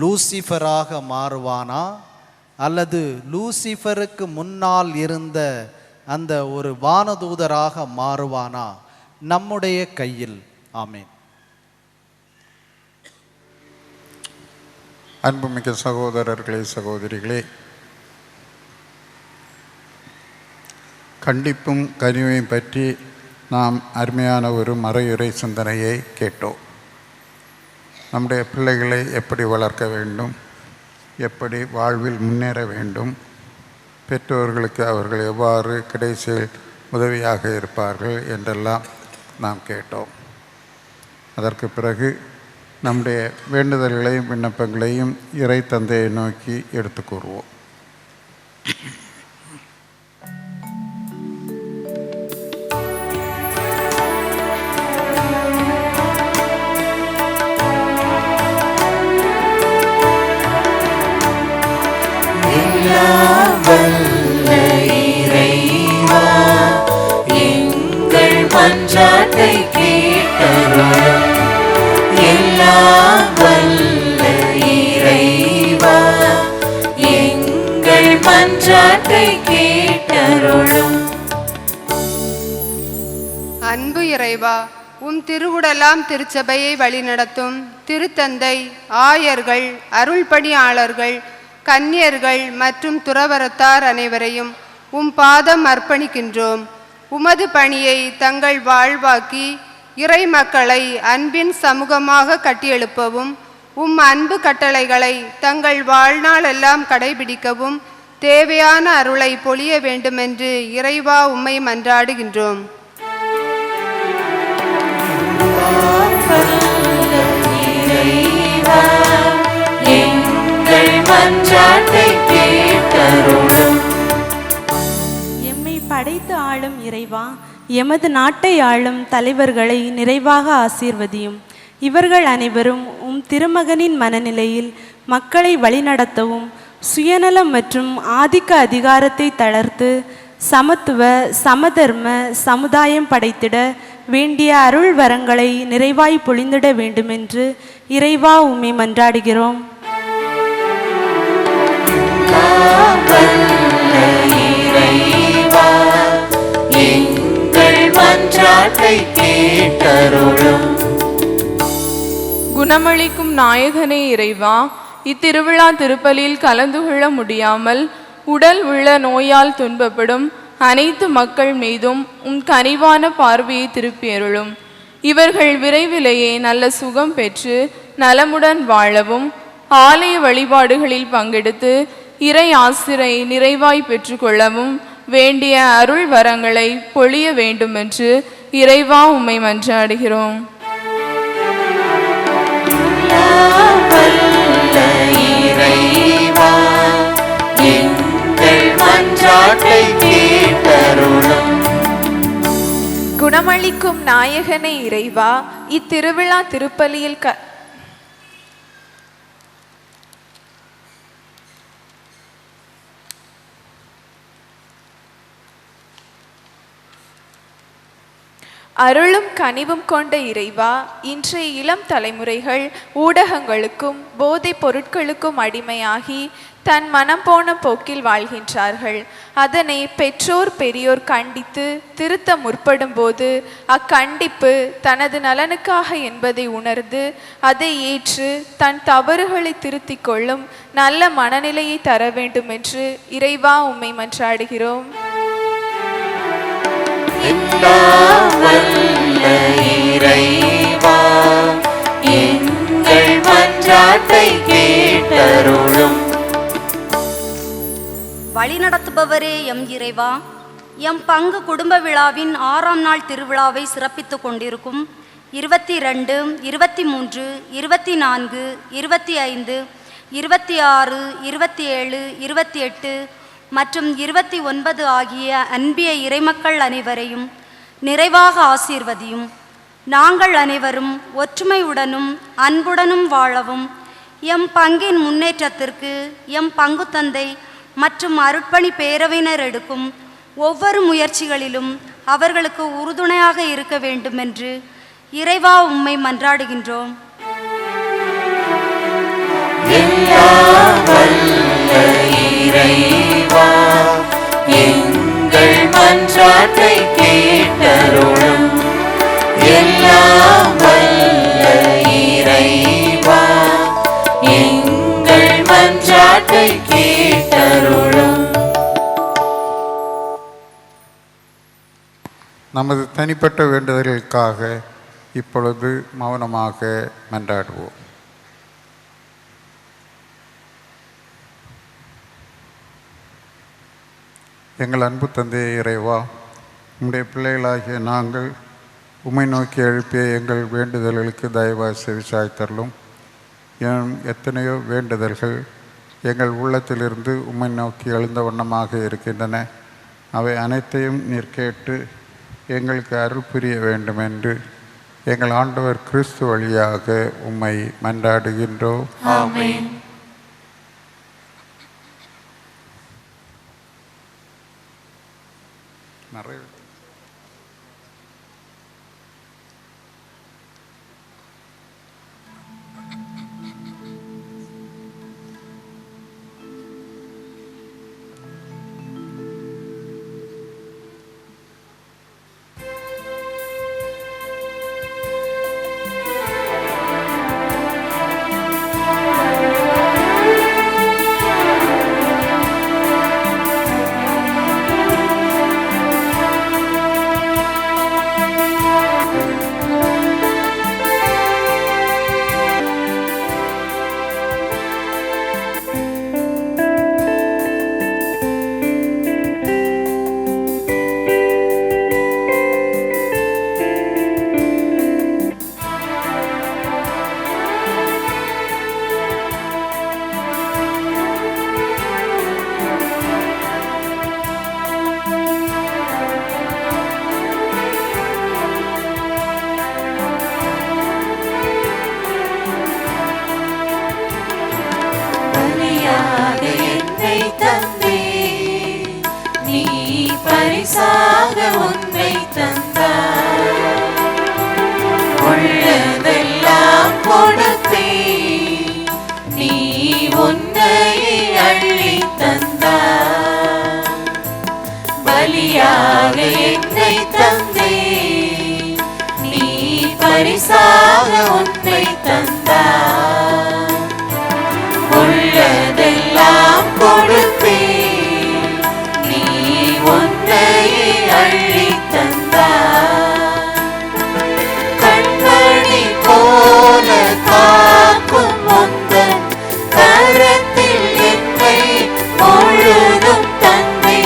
லூசிஃபராக மாறுவானா, அல்லது லூசிஃபருக்கு முன்னால் இருந்த அந்த ஒரு வானதூதராக மாறுவானா? நம்முடைய கையில். ஆமென். அன்புமிக்க சகோதரர்களே, சகோதரிகளே, கண்டிப்பும் கனிவையும் பற்றி நாம் அருமையான ஒரு மறையுறை சிந்தனையை கேட்டோம். நம்முடைய பிள்ளைகளை எப்படி வளர்க்க வேண்டும், எப்படி வாழ்வில் முன்னேற வேண்டும், பெற்றோர்களுக்கு அவர்கள் எவ்வாறு கடைசியில் உதவியாக இருப்பார்கள் என்றெல்லாம் நாம் கேட்டோம். அதற்கு பிறகு நம்முடைய வேண்டுதல்களையும் விண்ணப்பங்களையும் இறை தந்தையை நோக்கி எடுத்து கூறுவோம். மன்றாட்டை கேட்டருளும். எல்லாம் வல்ல இறைவா, எங்கள் மன்றாட்டை கேட்டருளும். அன்பு இறைவா, உம் திருவுடலாம் திருச்சபையை வழிநடத்தும் திருத்தந்தை, ஆயர்கள், அருள்பணியாளர்கள், கன்னியர்கள் மற்றும் துறவரத்தார் அனைவரையும் உம் பாதம் அர்ப்பணிக்கின்றோம். உமது பணியை தங்கள் வாழ்வாக்கி இறை மக்களை அன்பின் சமூகமாக கட்டியெழுப்பவும், உம் அன்பு கட்டளைகளை தங்கள் வாழ்நாள் எல்லாம் கடைபிடிக்கவும் தேவையான அருளை பொழிய வேண்டுமென்று இறைவா உம்மை மன்றாடுகின்றோம். எம்மை படைத்து ஆளும் இறைவா, எமது நாட்டை ஆளும் தலைவர்களை நிறைவாக ஆசீர்வதியும். இவர்கள் அனைவரும் உம் திருமகனின் மனநிலையில் மக்களை வழிநடத்தவும், சுயநலம் மற்றும் ஆதிக்க அதிகாரத்தை தளர்த்து சமத்துவ சமதர்ம சமுதாயம் படைத்திட வேண்டிய அருள் வரங்களை நிறைவாய் பொழிந்திட வேண்டுமென்று இறைவா உம்மை மன்றாடுகிறோம். குணமளிக்கும் நாயகனே இறைவா, இத்திருவிழா திருப்பலியில் கலந்து கொள்ள முடியாமல் உடல் உள்ள நோயால் துன்பப்படும் அனைத்து மக்கள் மீதும் உம் கனிவான பார்வையை திருப்பியருளும். இவர்கள் விரைவிலேயே நல்ல சுகம் பெற்று நலமுடன் வாழவும், ஆலய வழிபாடுகளில் பங்கெடுத்து இறை ஆசிரை நிறைவாய் பெற்றுக்கொள்ளவும் வேண்டிய அருள் வரங்களை பொழிய வேண்டுமென்று இறைவா உம்மை மன்றாடுகிறோம். குணமளிக்கும் நாயகனே இறைவா, இத்திருவிழா திருப்பலியில் அருளும் கனிவும் கொண்ட இறைவா, இன்றைய இளம் தலைமுறைகள் ஊடகங்களுக்கும் போதைப் பொருட்களுக்கும் அடிமையாகி தன் மனம் போன போக்கில் வாழ்கின்றார்கள். அதனை பெற்றோர் பெரியோர் கண்டித்து திருத்த முற்படும் போது அக்கண்டிப்பு தனது நலனுக்காக என்பதை உணர்ந்து அதை ஏற்று தன் தவறுகளை திருத்திக் கொள்ளும் நல்ல மனநிலையை தர வேண்டும் என்று இறைவா உம்மை மன்றாடுகிறோம். எங்கள் மன்றாட்டை கேட்டருளும். வழிநடத்துபவரே எம் இறைவா, எம் பங்கு குடும்ப விழாவின் 6ஆம் நாள் திருவிழாவை சிறப்பித்துக் கொண்டிருக்கும் 22, 23, 24, 25, 26, 27, 28 மற்றும் 29 ஆகிய அன்பிய இறைமக்கள் அனைவரையும் நிறைவாக ஆசீர்வதியும். நாங்கள் அனைவரும் ஒற்றுமையுடனும் அன்புடனும் வாழவும், எம் பங்கின் முன்னேற்றத்திற்கு எம் பங்கு தந்தை மற்றும் அருட்பணி பேரவையினர் எடுக்கும் ஒவ்வொரு முயற்சிகளிலும் அவர்களுக்கு உறுதுணையாக இருக்க வேண்டுமென்று இறைவா உம்மை மன்றாடுகின்றோம். இறைவா, எங்கள் மன்றாட்டை கேட்டருளும். எல்லாம் வல்ல இறைவா, எங்கள் மன்றாட்டை கேட்டருளும். நமது தனிப்பட்ட வேண்டுதல்களுக்காக இப்பொழுது மௌனமாக மன்றாடுவோம். எங்கள் அன்பு தந்தையே இறைவா, உம்முடைய பிள்ளைகளாகிய நாங்கள் உம்மை நோக்கி எழுப்பிய எங்கள் வேண்டுதல்களுக்கு தயவாய் செவிசாய்த்தருளும். எத்தனையோ வேண்டுதல்கள் எங்கள் உள்ளத்திலிருந்து உம்மை நோக்கி எழுந்த வண்ணமாக இருக்கின்றன. அவை அனைத்தையும் நீர் கேட்டு எங்களுக்கு அருள் புரிய வேண்டும் என்று எங்கள் ஆண்டவர் கிறிஸ்து வழியாக உம்மை மன்றாடுகின்றோம். ஆமென். தந்தே, நீ பரிசாக உன்னை தந்தாய். உள்ளதெல்லாம் கொடுத்தே, நீ உன்னையே அள்ளி தந்தாய். கண்மணி போல காக்கும் உந்தன் கரத்தில் என்னை முழுதும் தந்தே,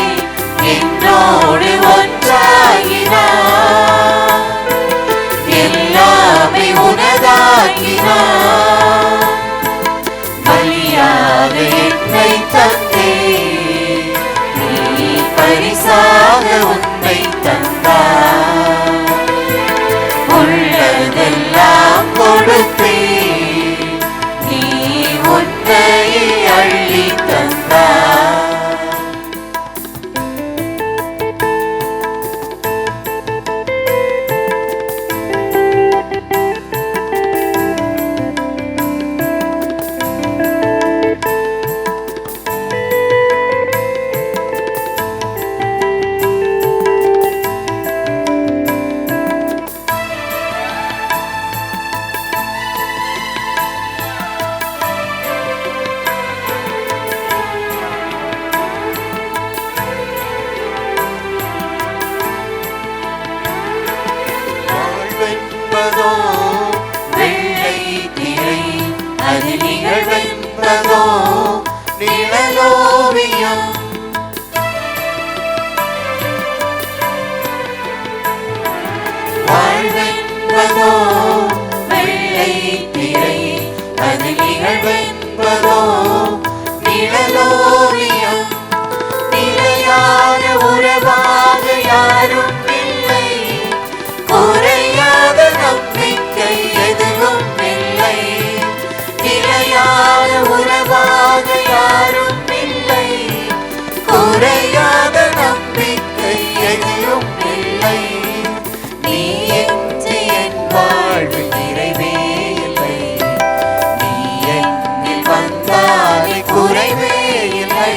என்னோடு ஒன்றாகினார், எல்லாமே உனதாகினார். பலியாக என்னை தந்தே, நீ பரிசாக உன்னை தந்தாய். உள்ளதெல்லாம் கொடுத்தே, நீ உன்னையே அள்ளி தந்தாய். வாழ்வென்பதோ வெள்ளை திரை, அது நிகழ்வென்பதோ நிழலோவியம். வாழ்வென்பதோ வெள்ளை திரை, அது நிகழ்வென்பதோ நிழலோவியம். நிலையான உறவாக யாரும் இல்லை, குறையாத நம்பிக்கை எதுவும் இல்லை. நிலையான உறவாக யாரும் இல்லை, குறையாத நம்பிக்கை எதுவும் இல்லை. நீ இன்றி என் வாழ்வில் நிறைவே இல்லை, நீ என்னில் வந்தாலே குறைவே இல்லை.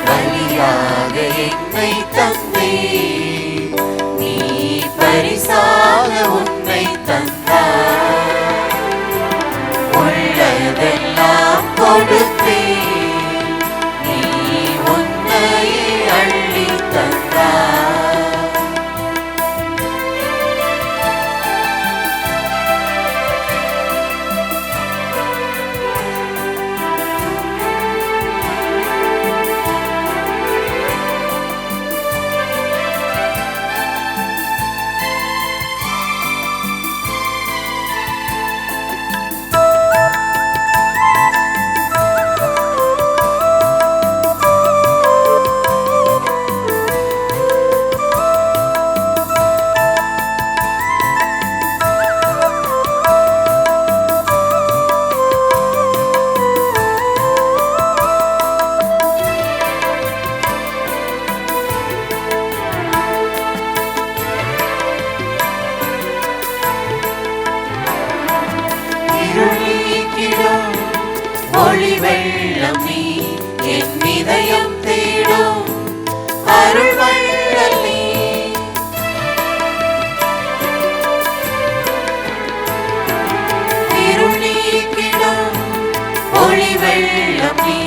பலியாக என்னை தந்தே, நீ பரிசாக உன்னை தந்தாய். உள்ளதெல்லாம் கொடுத்தே, நீ உன்னையே அள்ளி தந்தாய். இருளிக்கிடும் ஒளி வெள்ளம் நீ, என் இதயம் தேடும் அருள் வள்ளல் நீ. இருளிக்கிடும் ஒளி வெள்ளம் நீ,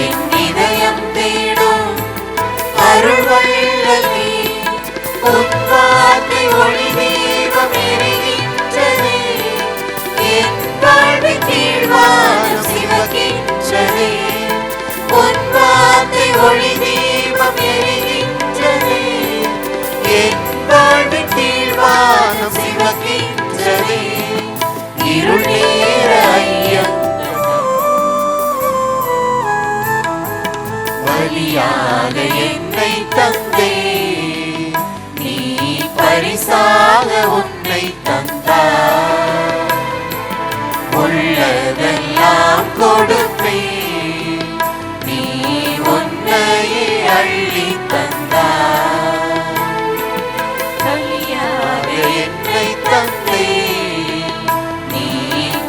என் இதயம் தேடும் அருள் வள்ளல் நீ. உன் வார்த்தை ஒளி தீபம் எரிகின்றதே, என் வாழ்வின் கீழ்வானம் சிவக்கின்றதே. உன் வார்த்தை ஒளி தீபம் எரிகின்றதே, என் வாழ்வின் கீழ்வானம் சிவக்கின்றதே. இருள் நேர ஐயம் பலியாக என்னை தந்தே, நீ பரிசாக உன்னை தந்தாய். உள்ளதெல்லாம் கொடுத்தே, நீ உன்னையே அள்ளி தந்தாய். பலியாக என்னை தந்தே, நீ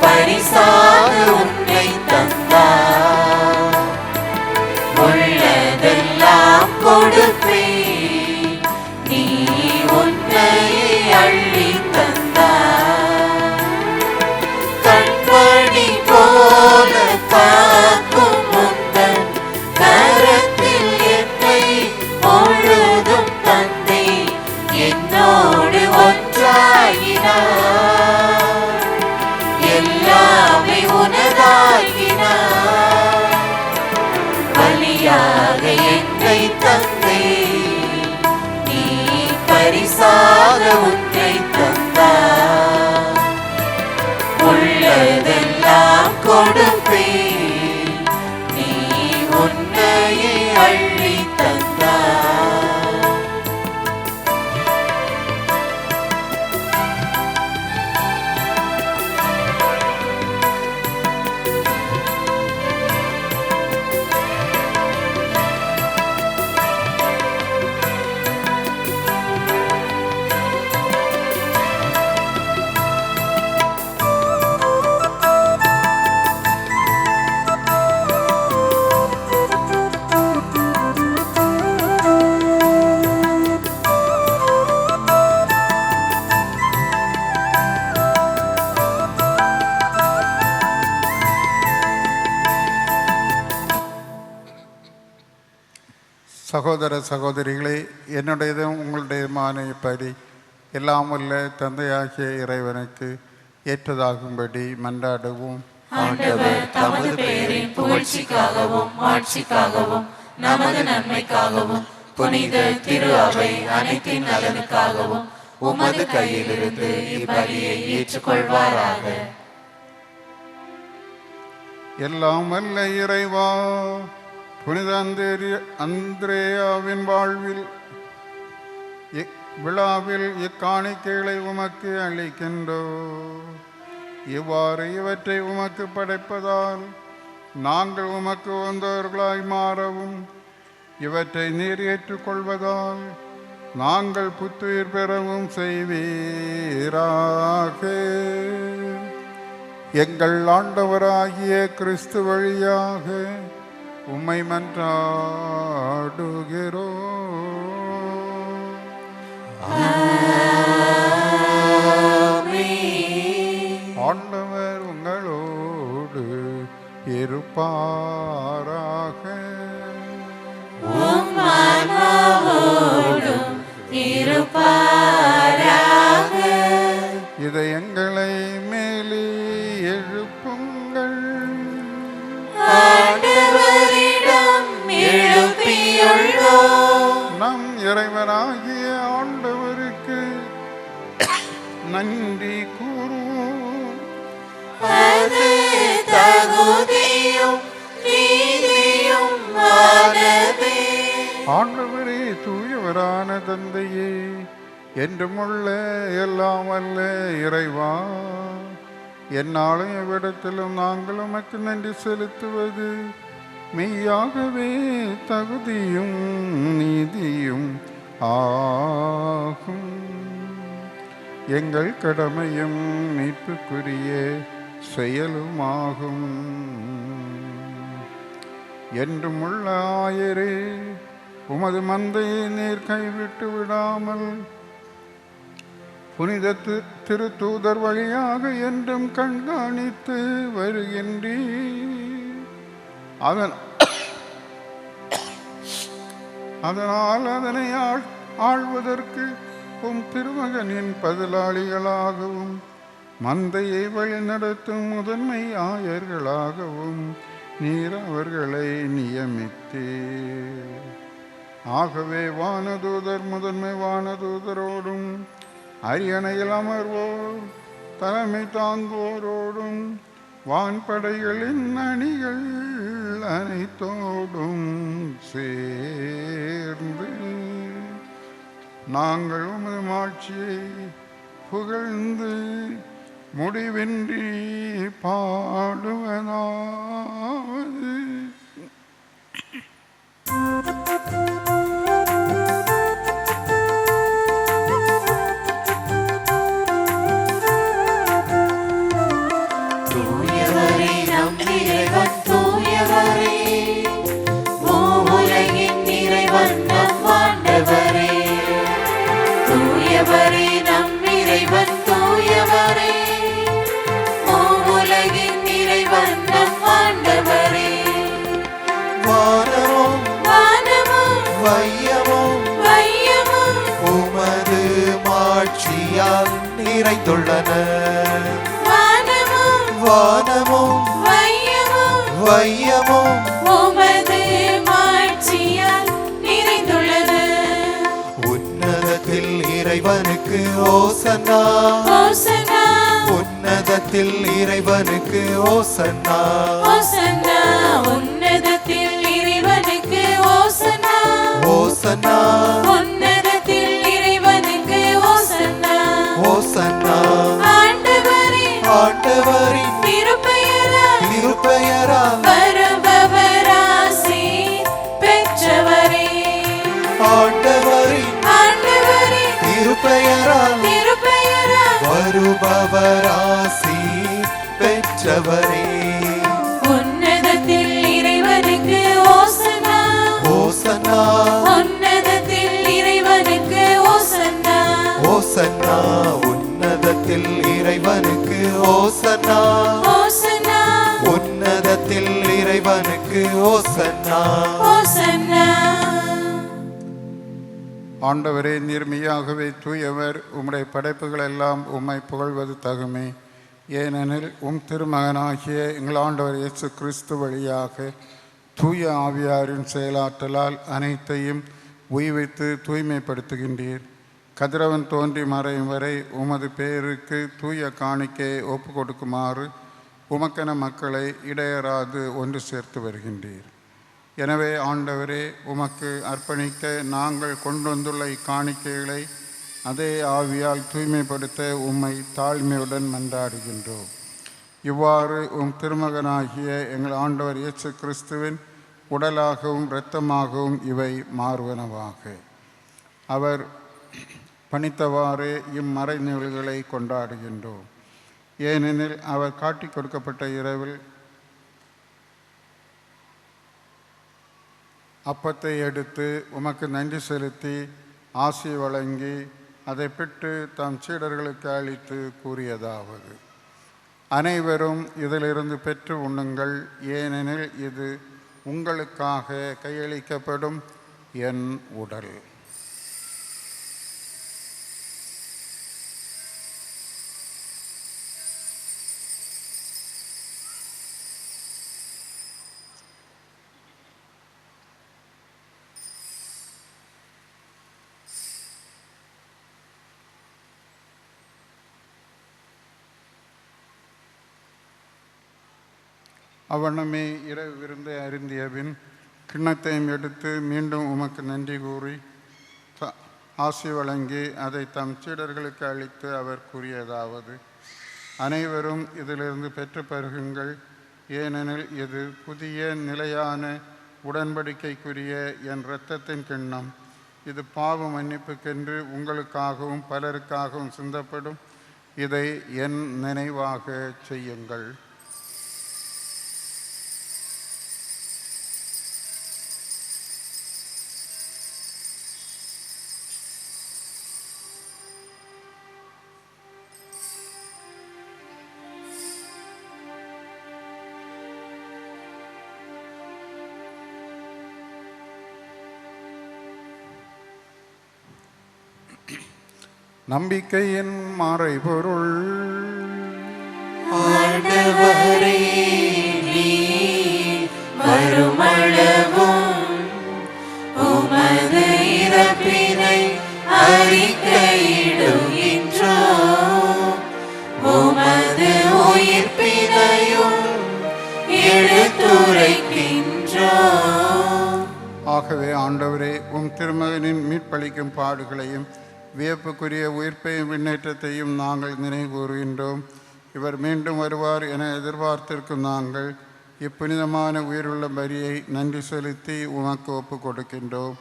பரிசாக உன்னை தந்தாய். அள்ளி தந்தார். சகோதர சகோதரிகளே, என்னுடையதும் உங்களுடையதுமான இப்படி எல்லாம் வல்ல தந்தையாகிய இறைவனுக்கு ஏற்றதாகும்படி மன்றாடுவோம். ஆண்டவர் தமது பெயரின் புகழ்ச்சிக்காகவும் மாட்சிக்காகவும் நமது நன்மைக்காகவும் புனித திரு அவை அனைத்தின் நலனுக்காகவும் உமது கையிலிருந்து இப்பலியை ஏற்றுக்கொள்வாராக. எல்லாம் வல்ல இறைவா, புனித அந்திரேயாவின் வாழ்வில் விழாவில் இக்காணிக்கைகளை உமக்கு அளிக்கின்றோ. இவ்வாறு இவற்றை உமக்கு படைப்பதால் நாங்கள் உமக்கு வந்தவர்களாய் மாறவும், இவற்றை நீர் ஏற்றுக்கொள்வதால் நாங்கள் புத்துயிர் பெறவும் செய்வீராக. எங்கள் ஆண்டவராகிய கிறிஸ்து வழியாக உம்மை மன்றாடுகிறோ. ஆண்டவர் உங்களோடு இருப்பாராக. இதை எங்களை மேலே எழுப்புங்கள். நம் இறைவனாகிய ஆண்டவருக்கு நன்றி கூறுவோம். அது தகுதியும் நீதியுமானதே. ஆண்டவரே, தூயவரான தந்தையே, என்றுமுள்ள எல்லாம் வல்ல இறைவா, என்னாலும் எவ்விடத்திலும் நாங்கள் உமக்கு நன்றி செலுத்துவது மெய்யாகவே தகுதியும் நீதியும் ஆகும். எங்கள் கடமையும் மீட்புக்குரிய செயலுமாகும். என்றுமுள்ள ஆயரே, உமது மந்தையை நீர் கைவிட்டு விடாமல் புனித திருத்தூதர் வழியாக என்றும் கண்காணித்து வருகின்றீர். அதனால் அதனை ஆள்வதற்கு உம் திருமகனின் பதிலாளிகளாகவும் மந்தையை வழிநடத்தும் முதன்மை ஆயர்களாகவும் நீர் அவர்களை நியமித்தீர். ஆகவே வானதூதர் முதன்மை வானதூதரோடும் அரியணையில் அமர்வோர் தலைமை தாங்குவோரோடும் வான்படைகளின் அணிகள் அனைத்தோடும் சேர்ந்து நாங்கள் உமது மாட்சியை புகழ்ந்து முடிவின்றி பாடுவதாவது. தூயவரே நம் இறைவன் தூயவரே, பூவுலகின் இறைவன் நம் ஆண்டவரே. தூயவரே நம் இறைவன் தூயவரே, பூவுலகின் இறைவன் நம் ஆண்டவரே. வானமும் வானமும் வையமும் வையமும் உமது மாட்சியால் நிறைந்துள்ளன. வானமும் வையமும் உமது மாட்சியால் நிறைந்துள்ளது. உன்னதத்தில் இறைவனுக்கு ஓசன்னா, ஓசன்னா, உன்னதத்தில் இறைவனுக்கு ஓசன்னா, ஓசன்னா, உன்னதத்தில் இறைவனுக்கு ஓசன்னா. ஆண்டவரின் திருப்பெயரால் வருபவராசி பெற்றவரே. உன்னதத்தில் இறைவனுக்கு ஓசன்னா, ஓசன்னா உன்னதத்தில் இறைவனுக்கு ஓசன்னா, ஓசன்னா உன்னதத்தில் இறைவனுக்கு ஓசன்னா, ஓசன்னா உன்னதத்தில் இறைவனுக்கு ஓசன்னா, ஓசன்னா. ஆண்டவரே, நீர் மெய்யாகவே தூயவர். உம்முடைய படைப்புகள் எல்லாம் உம்மை புகழ்வது தகுமே. ஏனெனில் திருமகனாகிய எங்கள் ஆண்டவர் இயேசு கிறிஸ்து வழியாக தூய ஆவியாரின் செயலாற்றலால் அனைத்தையும் உய்வித்து தூய்மைப்படுத்துகின்றீர். கதிரவன் தோன்றி மறையும் வரை உமது பேருக்கு தூய காணிக்கையை ஒப்பு கொடுக்குமாறு உமக்கென மக்களை இடையராது ஒன்று சேர்த்து வருகின்றீர். எனவே ஆண்டவரே, உமக்கு அர்ப்பணிக்க நாங்கள் கொண்டு வந்துள்ள இக்காணிக்கைகளை அதே ஆவியால் தூய்மைப்படுத்த உம்மை தாழ்மையுடன் மன்றாடுகின்றோம். இவ்வாறு திருமகனாகிய எங்கள் ஆண்டவர் இயேசு கிறிஸ்துவின் உடலாகவும் இரத்தமாகவும் இவை மாறுவனவாக. அவர் பணித்தவாறே இம்மறை நிகழ்வுகளை கொண்டாடுகின்றோம். ஏனெனில் அவர் காட்டிக் கொடுக்கப்பட்ட இரவில் அப்பத்தை எடுத்து உமக்கு நன்றி செலுத்தி ஆசி வழங்கி அதை பெற்று தம் சீடர்களுக்கு அளித்து கூறியதாவது: அனைவரும் இதிலிருந்து பெற்று உண்ணுங்கள், ஏனெனில் இது உங்களுக்காக கையளிக்கப்படும் என் உடல். அவ்வண்ணமே இரவு விருந்தை அருந்திய பின் கிண்ணத்தையும் எடுத்து மீண்டும் உமக்கு நன்றி கூறி ஆசி வழங்கி அதை தம் சீடர்களுக்கு அளித்து அவர் கூறியதாவது: அனைவரும் இதிலிருந்து பெற்று பருகுங்கள், ஏனெனில் இது புதிய நிலையான உடன்படிக்கைக்குரிய என் இரத்தத்தின் கிண்ணம். இது பாவ மன்னிப்புக்கென்று உங்களுக்காகவும் பலருக்காகவும் சிந்தப்படும். இதை என் நினைவாக செய்யுங்கள். நம்பிக்கையின் மறைபொருள். ஆண்டவரே, நீர் வருமளவும் உமது இறப்பினை அறிக்கையிடுகின்றோம், உமது உயிர்ப்பினையும் எடுத்துரைக்கின்றோம். ஆகவே ஆண்டவரே, திருமகனின் மீட்பளிக்கும் பாடுகளையும் வியப்புக்குரிய உயிர்ப்பையும் விண்ணேற்றத்தையும் நாங்கள் நினைவு கூறுகின்றோம். இவர் மீண்டும் வருவார் என எதிர்பார்த்திருக்கும் நாங்கள் இப்புனிதமான உயிருள்ள பலியை நன்றி செலுத்தி உமக்கு ஒப்பு கொடுக்கின்றோம்.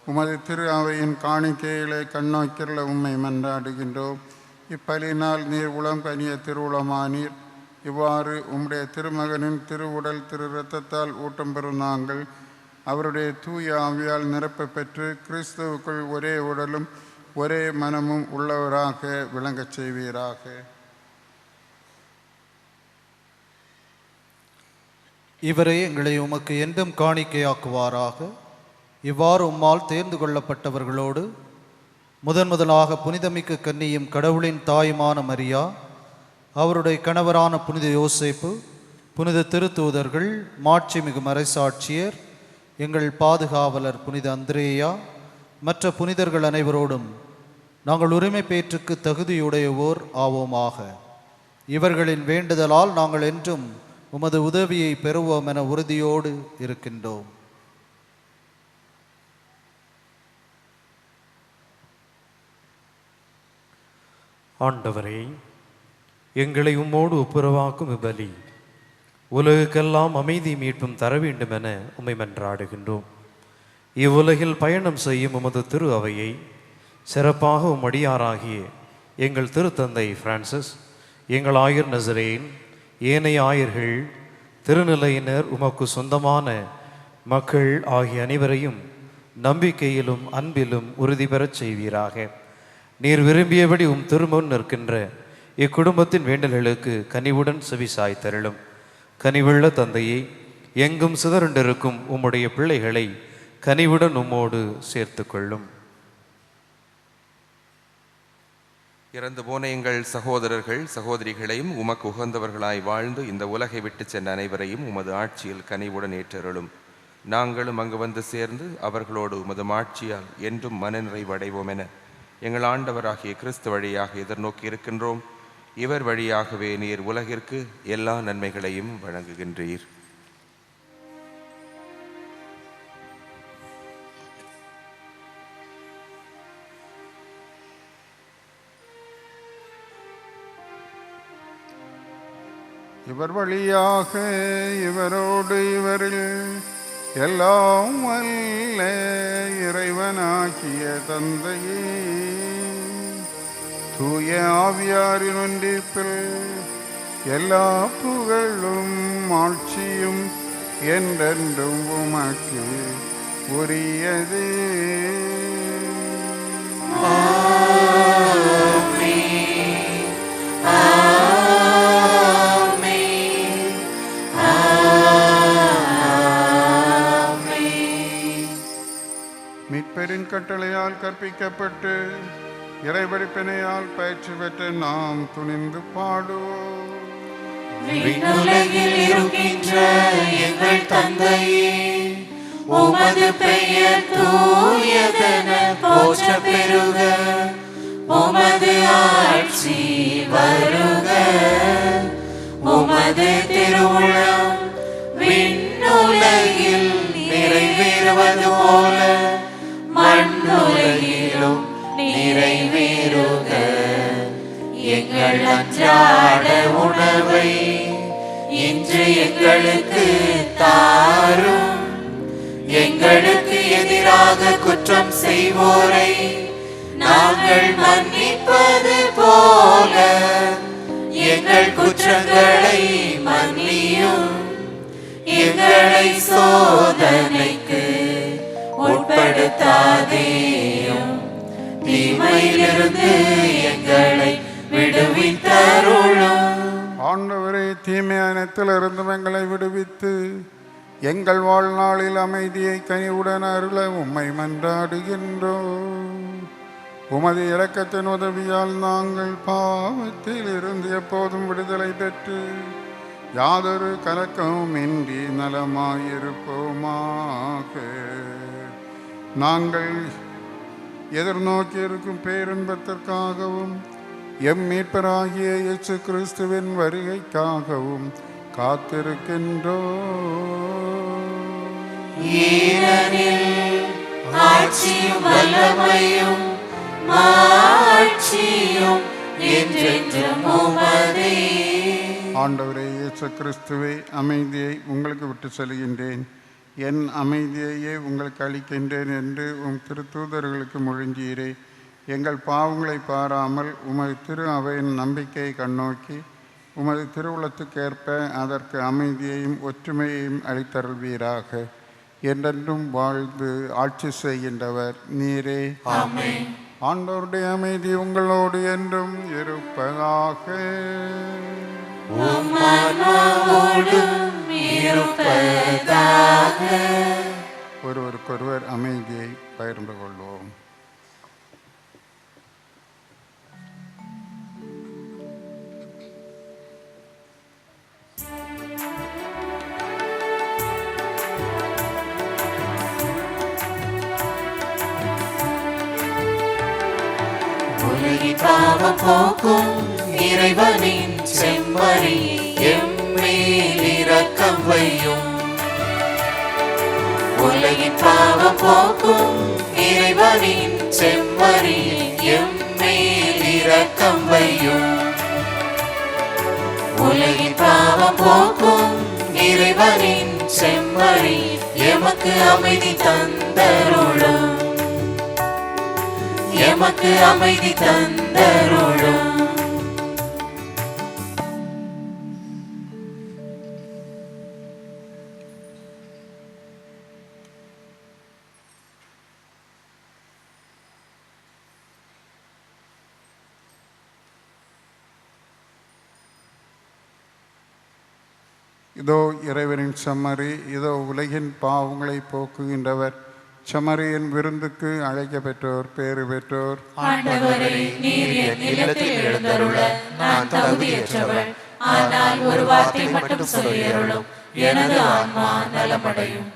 உமது திரு அவையின் காணிக்கைகளை கண்ணோக்கியுள்ள உம்மை மன்றாடுகின்றோம். இப்பலியினால் நீர் உளம் கனிய திருவுளமானீர். இவ்வாறு உம்முடைய திருமகனின் திருவுடல் திரு இரத்தத்தால் ஊட்டம் பெறும் நாங்கள் அவருடைய தூய ஆவியால் நிரப்ப பெற்று கிறிஸ்துவுக்குள் ஒரே உடலும் ஒரே மனமும் உள்ளவராக விளங்கச் செய்வீராக. இவரே எங்களை உமக்கு என்றும் காணிக்கையாக்குவாராக. இவ்வாறு உம்மால் தேர்ந்து கொள்ளப்பட்டவர்களோடு முதலாக புனிதமிக்க கன்னியும் கடவுளின் தாயுமான மரியா, அவருடைய கணவரான புனித யோசேப்பு, புனித திருத்தூதர்கள், மாட்சிமிகு மறைசாட்சியர், எங்கள் பாதுகாவலர் புனித அந்திரேயா, மற்ற புனிதர்கள் அனைவரோடும் நாங்கள் உரிமை பேற்றுக்கு தகுதியுடையவோர் ஆவோமாக. இவர்களின் வேண்டுதலால் நாங்கள் என்றும் உமது உதவியை பெறுவோம் என உறுதியோடு இருக்கின்றோம். ஆண்டவரே, எங்களை உம்மோடு ஒப்புரவாக்கும் இப்பலி உலகுக்கெல்லாம் அமைதி மீட்பும் தர வேண்டும் என உம்மை மன்றாடுகின்றோம். இவ்வுலகில் பயணம் செய்யும் உமது திரு அவையை சிறப்பாக உம்மடியாராகிய எங்கள் திருத்தந்தை பிரான்சிஸ், எங்கள் ஆயர் நசரேன், ஏனைய ஆயர்கள், திருநிலையினர், உமக்கு சொந்தமான மக்கள் ஆகிய அனைவரையும் நம்பிக்கையிலும் அன்பிலும் உறுதி பெறச் செய்வீராக. நீர் விரும்பியபடி திருமுன் நிற்கின்ற இக்குடும்பத்தின் வேண்டல்களுக்கு கனிவுடன் செவிசாய் தருளும். கனிவுள்ள தந்தையை, எங்கும் சிதறுண்டிருக்கும் உம்முடைய பிள்ளைகளை கனிவுடன் உம்மோடு சேர்த்து கொள்ளும். இறந்து போன எங்கள் சகோதரர்கள் சகோதரிகளையும் உமக்கு உகந்தவர்களாய் வாழ்ந்து இந்த உலகை விட்டு சென்ற அனைவரையும் உமது ஆட்சியில் கனிவுடன் ஏற்றருளும். நாங்களும் அங்கு வந்து சேர்ந்து அவர்களோடு உமது ஆட்சியால் என்றும் மனநிறைவடைவோம் என எங்கள் ஆண்டவராகிய கிறிஸ்து வழியாக எதிர்நோக்கி இருக்கின்றோம். இவர் வழியாகவே நீர் உலகிற்கு எல்லா நன்மைகளையும் வழங்குகின்றீர். இவர் வழியாக இவரோடு இவரில் எல்லாம் வல்ல இறைவனாகிய தந்தையே, தூய ஆவியாரின் ஒன்றிப்பில் எல்லா புகழும் ஆட்சியும் என்றென்றும் உமக்கு உரியது. மீட்பரின் கட்டளையால் கற்பிக்கப்பட்டு இறைவடிப்பினையால் பயிற்சி பெற்று நாம் துணிந்து பாடுவோம். விண்ணுலகில் இருக்கின்ற எங்கள் தந்தையே, உமது பெயர் தூயதென போற்ற பெறுக. உமது ஆட்சி வருக. உமது திருவுளம் விண்ணுலகில் நிறைவேறுவது போல மண்ணுலகிலும் நிறைவேறுக. எங்கள் அன்றாட உணவை இன்று எங்களுக்கு தாரும். எங்களுக்கு எதிராக குற்றம் செய்வோரை நாங்கள் மன்னிப்பது போல எங்கள் குற்றங்களை மன்னியும். எங்களை சோதனைக்கு உட்படுத்தாதேயும், தீமையிலிருந்து எங்களை விடுவித்தருளும். ஆண்டவரே, தீமை அனைத்திலிருந்தும் எங்களை விடுவித்து எங்கள் வாழ்நாளில் அமைதியை கனிவுடன் அருள உம்மை மன்றாடுகின்றோம். உமது இரக்கத்தின் உதவியால் நாங்கள் பாவத்தில் இருந்து எப்போதும் விடுதலை பெற்று யாதொரு கலக்கமும் இன்றி நலமாயிருப்போமாக. நாங்கள் எதிர்நோக்கி இருக்கும் பேரின்பத்திற்காகவும் எம் மீட்பராகிய இயேசு கிறிஸ்துவின் வருகைக்காகவும் காத்திருக்கின்றோம். ஏனெனில் ஆட்சியும் வல்லமையும் மாட்சியும் என்றென்றும் உமதே. ஆண்டவரே இயேசு கிறிஸ்துவே, அமைதியை உங்களுக்கு விட்டு செல்கின்றேன், என் அமைதியையே உங்களுக்கு அளிக்கின்றேன் என்று உம் திருத்தூதர்களுக்கு மொழிஞ்சீரே. எங்கள் பாவங்களை பாராமல் உமது திரு அவையின் நம்பிக்கையை கண்ணோக்கி உமது திருவுளத்துக்கேற்ப அதற்கு அமைதியையும் ஒற்றுமையையும் அளித்தருள்வீராக. என்றென்றும் வாழ்ந்து ஆட்சி செய்கின்றவர் நீரே. ஆமென். ஆண்டவருடைய அமைதி உங்களோடு என்றும் இருப்பதாக. ஒருவருக்கொருவர் அமைதியை பகிர்ந்து கொள்வோம். உலகின் பாவம் போக்கும் இறைவனின் செம்மறி எம்மேல் இரக்கம் வையும். உலகின் பாவம் போக்கும் இறைவனின் செம்மறி எம்மேல் இரக்கம் வையும். உலகின் பாவம் போக்கும் இறைவனின் செம்மறி எமக்கு அமைதி தந்தரும். எமக்கு அமைதி தந்தருளும். இதோ இறைவனின் செம்மறி, இதோ உலகின் பாவங்களை போக்குகின்றவர். செம்மறியின் விருந்துக்கு அழைக்க பெற்றோர் பேறு பெற்றோர். ஆண்டவரே, நீர் என் இல்லத்தில் எழுந்தருள நான் தகுதியற்றவள். ஆனால் ஒரு வார்த்தை மட்டும் சொல்லியருளும், எனது ஆன்மா நலமடையும்.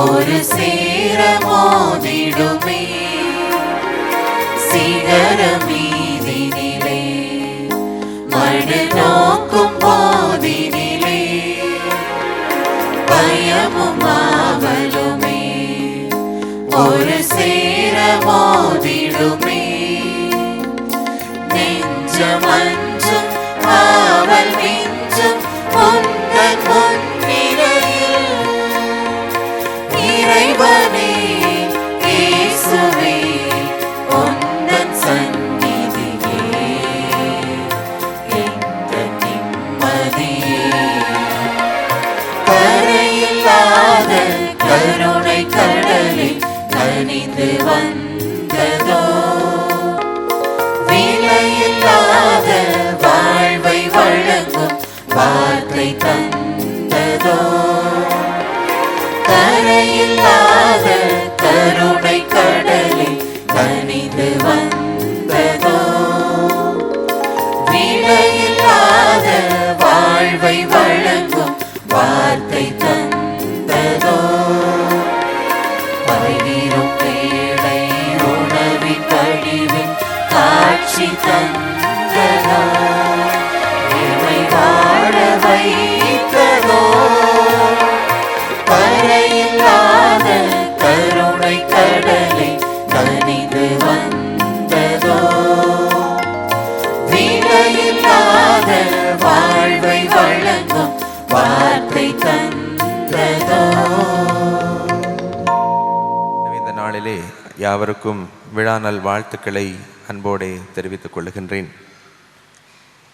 ஒரு சேர மோதிடுமே சிகர மீதினிலே மடு நோக்கும் போதினிலே பயமும் ஆவலுமே ஒரு சேர மோதிடுமே நெஞ்சமஞ்சும் காவல் மிஞ்சும் உந்தன் முன்னிலையில் இறைவனே இயேசுவே உந்தன் சந்நிதியே எந்த நிம்மதியே கரையில்லாத கருணை கடலில் கனிந்து வந்ததோ விலையில்லாத வாழ்வை வழங்கும் வார்த்தை தந்ததோ கரையில்லாத கருணை கடலில் கனிந்து வந்ததோ விலையில்லாத வாழ்வை வழங்கும் வார்த்தை தந்ததோ பகிரும் பேழை உணவின் கழிவின் காட்சி தந்ததோ இவை வாழ வைத்ததோ கரையில்லாத கருணை கடலை கனிந்து வந்ததோ விலையில்லாத வாழ்வை வழங்கும் வார்த்தை தந்ததோ. இந்த நாளிலே யாவருக்கும் விழா நல் வாழ்த்துக்களை அன்போடு தெரிவித்துக் கொள்கின்றேன்.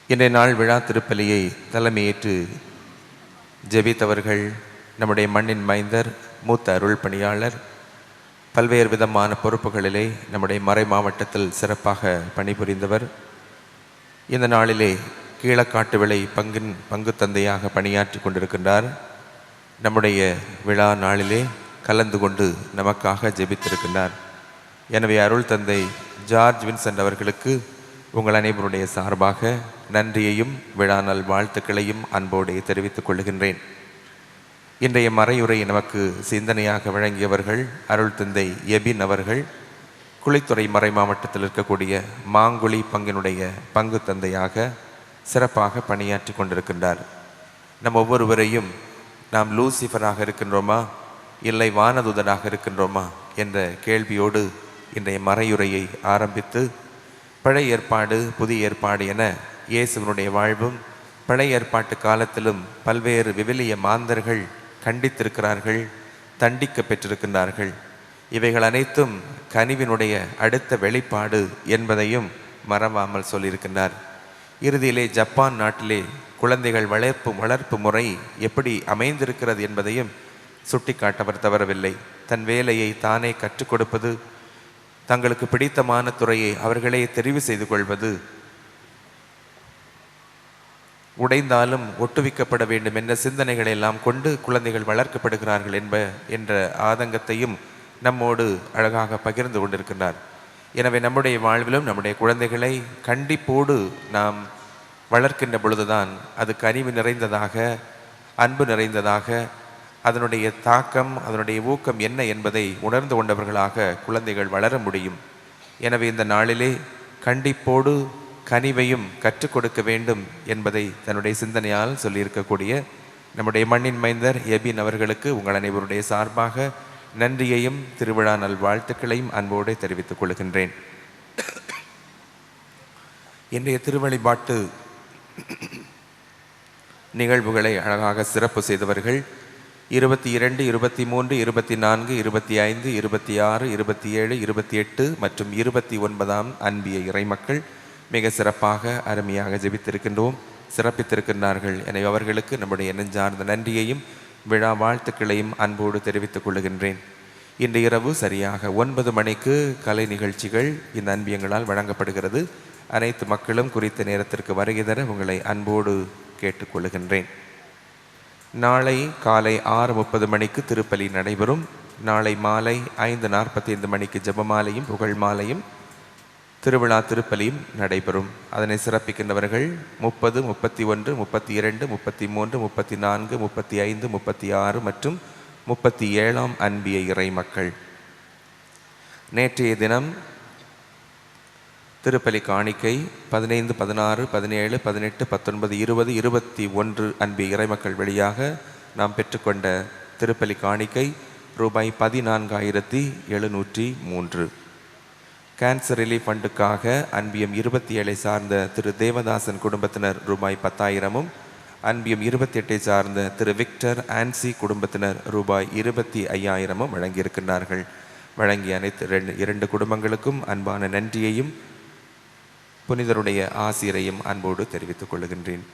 இன்றைய நாள் விழா திருப்பலியை தலைமையேற்று ஜெபித்தவர்கள் நம்முடைய மண்ணின் மைந்தர், மூத்த அருள் பணியாளர், பல்வேறு விதமான பொறுப்புகளிலே நம்முடைய மறை மாவட்டத்தில் சிறப்பாக பணிபுரிந்தவர், இந்த நாளிலே கீழக்காட்டு விளை பங்கு தந்தையாக பணியாற்றி கொண்டிருக்கின்றார். நம்முடைய விழா நாளிலே கலந்து கொண்டு நமக்காக ஜெபித்திருக்கின்றார். எனவே அருள் தந்தை ஜார்ஜ் வின்சென்ட் அவர்களுக்கு உங்கள் அனைவருடைய சார்பாக நன்றியையும் விழா நல் வாழ்த்துக்களையும் அன்போடு தெரிவித்துக் கொள்கின்றேன். இன்றைய மறையுரை நமக்கு சிந்தனையாக வழங்கியவர்கள் அருள் தந்தை எபின் அவர்கள், குளித்துறை மறை மாவட்டத்தில் இருக்கக்கூடிய மாங்குழி பங்கினுடைய பங்கு தந்தையாக சிறப்பாக பணியாற்றி கொண்டிருக்கின்றார். நம் ஒவ்வொருவரையும் நாம் லூசிஃபராக இருக்கின்றோமா இல்லை வானதூதனாக இருக்கின்றோமா என்ற கேள்வியோடு இன்றைய மறையுரையை ஆரம்பித்து பழைய ஏற்பாடு புதிய ஏற்பாடு என இயேசுவினுடைய வாழ்வும் பழைய ஏற்பாட்டு காலத்திலும் பல்வேறு விவிலிய மாந்தர்கள் கண்டித்திருக்கிறார்கள், தண்டிக்க பெற்றிருக்கின்றார்கள். இவைகள் அனைத்தும் கனிவினுடைய அடுத்த வெளிப்பாடு என்பதையும் மறவாமல் சொல்லியிருக்கின்றார். இறுதியிலே ஜப்பான் நாட்டிலே குழந்தைகள் வளர்ப்பு முறை எப்படி அமைந்திருக்கிறது என்பதையும் சுட்டிக்காட்டவர் தவறவில்லை. தன் வேலையை தானே கற்றுக் கொடுப்பது, தங்களுக்கு பிடித்தமான துறையை அவர்களே தெரிவு செய்து கொள்வது, உடைந்தாலும் ஒட்டுவிக்கப்பட வேண்டும் என்ற சிந்தனைகளை எல்லாம் கொண்டு குழந்தைகள் வளர்க்கப்படுகிறார்கள் என்ற ஆதங்கத்தையும் நம்மோடு அழகாக பகிர்ந்து கொண்டிருக்கின்றார். எனவே நம்முடைய வாழ்விலும் நம்முடைய குழந்தைகளை கண்டிப்போடு நாம் வளர்க்கின்ற பொழுதுதான் அது கனிவு நிறைந்ததாக, அன்பு நிறைந்ததாக, அதனுடைய தாக்கம், அதனுடைய ஊக்கம் என்ன என்பதை உணர்ந்து கொண்டவர்களாக குழந்தைகள் வளர முடியும். எனவே இந்த நாளிலே கண்டிப்போடு கனிவையும் கற்றுக் கொடுக்க வேண்டும் என்பதை தன்னுடைய சிந்தனையால் சொல்லியிருக்கக்கூடிய நம்முடைய மண்ணின் மைந்தர் எபின் அவர்களுக்கு உங்கள் அனைவருடைய சார்பாக நன்றியையும் திருவிழா நல் வாழ்த்துக்களையும் அன்போடு தெரிவித்துக் கொள்கின்றேன். இன்றைய திருவழிபாட்டு நிகழ்வுகளை அழகாக சிறப்பு செய்தவர்கள் 22, 23, 24, 25, 26, 27, 28 மற்றும் 29ஆம் அன்பிய இறைமக்கள் மிக சிறப்பாக அருமையாக ஜெபித்திருக்கின்றோம், சிறப்பித்திருக்கின்றார்கள். எனவே அவர்களுக்கு நம்முடைய நெஞ்சார்ந்த நன்றியையும் விழா வாழ்த்துக்களையும் அன்போடு தெரிவித்துக் கொள்கின்றேன். இன்று இரவு சரியாக 9 மணிக்கு கலை நிகழ்ச்சிகள் இந்த அன்பியங்களால் வழங்கப்படுகிறது. அனைத்து மக்களும் குறித்த நேரத்திற்கு வருகை தர உங்களை அன்போடு கேட்டுக்கொள்கின்றேன். நாளை காலை 6:30 மணிக்கு திருப்பலி நடைபெறும். நாளை மாலை 5:45 மணிக்கு ஜெபமாலையும் புகழ் மாலையும் திருவிழா திருப்பலியும் நடைபெறும். அதனை சிறப்பிக்கின்றவர்கள் 30, 31, 32, 33, 34, 35, 36 மற்றும் 37ஆம் அன்பிய இறை மக்கள், நேற்றைய தினம் திருப்பலி காணிக்கை 15, 16, 17, 18, 19, 20, 21 அன்பிய இறைமக்கள் வழியாக நாம் பெற்றுக்கொண்ட திருப்பலி காணிக்கை ரூபாய் 14,703. கேன்சர் ரிலீஃப் ஃபண்டுக்காக அன்பியம் 27 சார்ந்த திரு தேவதாசன் குடும்பத்தினர் ரூபாய் 10,000, அன்பியம் 28 சார்ந்த திரு விக்டர் ஆன்சி குடும்பத்தினர் ரூபாய் 25,000 வழங்கியிருக்கிறார்கள். வழங்கிய அனைத்து 2 குடும்பங்களுக்கும் அன்பான நன்றியையும் புனிதருடைய ஆசிரியரையும் அன்போடு தெரிவித்துக் கொள்கின்றேன்.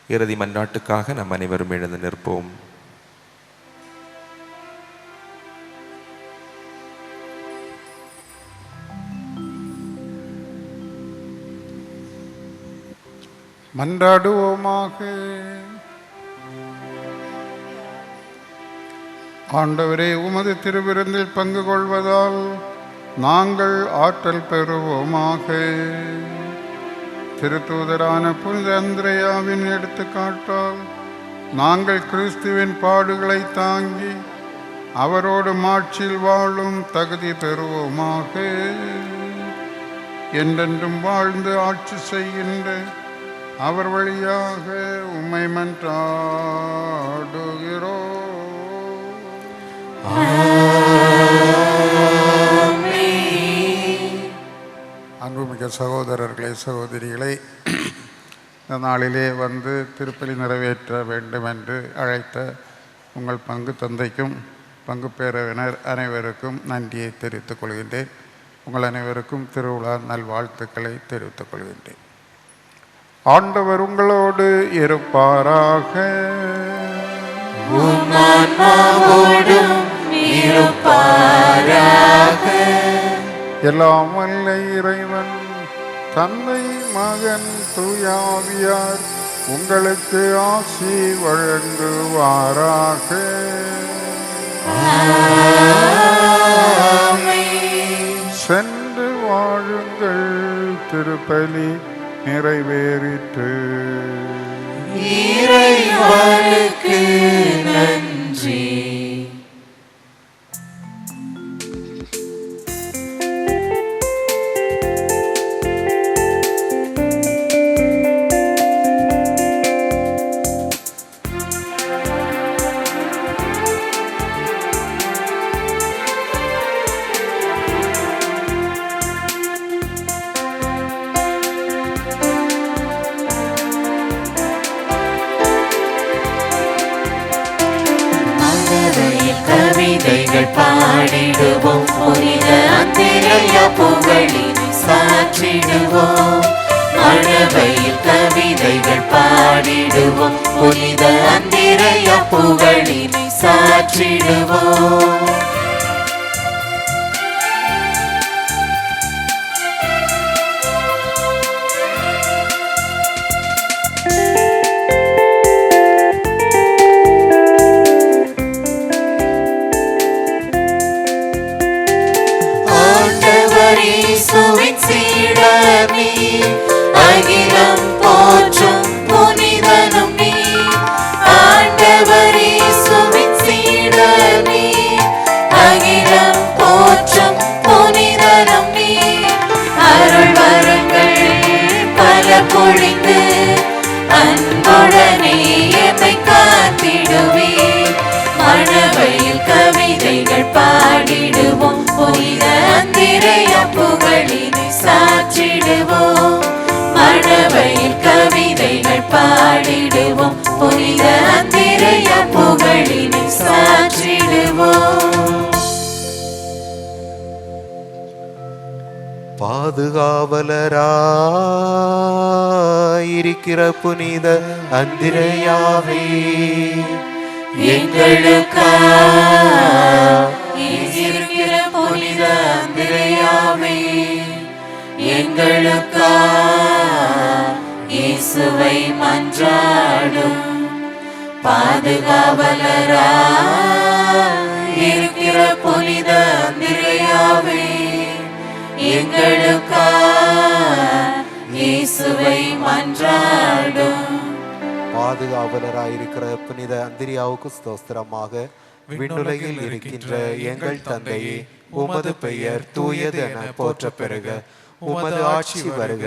இறுதி மன்றாட்டுக்காக நம் அனைவரும் எழுந்து நிற்போம். மன்றாடுவோமாக. ஆண்டவரே, உமது திருவிருந்தில் பங்கு கொள்வதால் நாங்கள் ஆற்றல் பெறுவோமாக. திருத்தூதரான புனித அந்திரேயாவின் எடுத்துக்காட்டால் நாங்கள் கிறிஸ்துவின் பாடுகளை தாங்கி அவரோடு மாட்சியில் வாழும் தகுதி பெறுவோமாக. என்றென்றும் வாழ்ந்து ஆட்சி செய்கின்ற அவர் வழியாக உம்மை மன்றாடுகிறோம். அன்புமிக்க சகோதரர்களே, சகோதரிகளை, இந்த நாளிலே வந்து திருப்பலி நிறைவேற்ற வேண்டும் என்று அழைத்த உங்கள் பங்கு தந்தைக்கும் பங்கு பேரவினர் அனைவருக்கும் நன்றியை தெரிவித்துக் கொள்கின்றேன். உங்கள் அனைவருக்கும் திருவிழா நல்வாழ்த்துக்களை தெரிவித்துக் கொள்கின்றேன். ஆண்டவர் உங்களோடு இருப்பாராக. எல்லாம் வல்ல இறைவன் தந்தை, மகன், தூயாவியார் உங்களுக்கு ஆசி வழங்குவாராக. சென்று வாழுங்கள். திருப்பலி நிறைவேறிற்று. இறைவனுக்கு நன்றி. பாடிடுவோம், புனித அந்திரையா புகழினை சாற்றிடுவோம். மழவையில் கவிதைகள் பாடிடுவோம், புனித அந்திரையா புகழினை சாற்றிடுவோம். அகிலம் போற்றும் புனிதனும் நீ. ஆண்டவர் இயேசுவின் சீடர் நீ. அகிலம் போற்றும் புனிதனும் நீ. அருள் வரங்கள் பல பொழிந்து அன்புடனே எம்மை காத்திடுவே. மழவையில் கவிதைகள் பாடிடுவோம், புனித அந்திரையா புகழினை சாற்றிடுவோம். மழவையில் கவிதைகள் பாடிடுவோம், புனித அந்திரையா புகழினை சாற்றிடுவோம். பாதுகாவலராயிருக்கிற புனித அந்திரேயாவே, எங்களுக்காயிருக்கிற புனித அந்திரேயாவே, இயேசுவை மன்றாடும். பாதுகாவலராயிருக்கிற புனித அந்திரேயாவே, இயேசுவை மன்றாடும். பாதுகாவலராயிருக்கிற புனித அந்திரியாவுக்கு ஸ்தோத்திரமாக. விண்ணுலகில் இருக்கின்ற எங்கள் தந்தையே, உமது பெயர் தூயது என போற்ற பெறுக. உமது ஆட்சி வருக.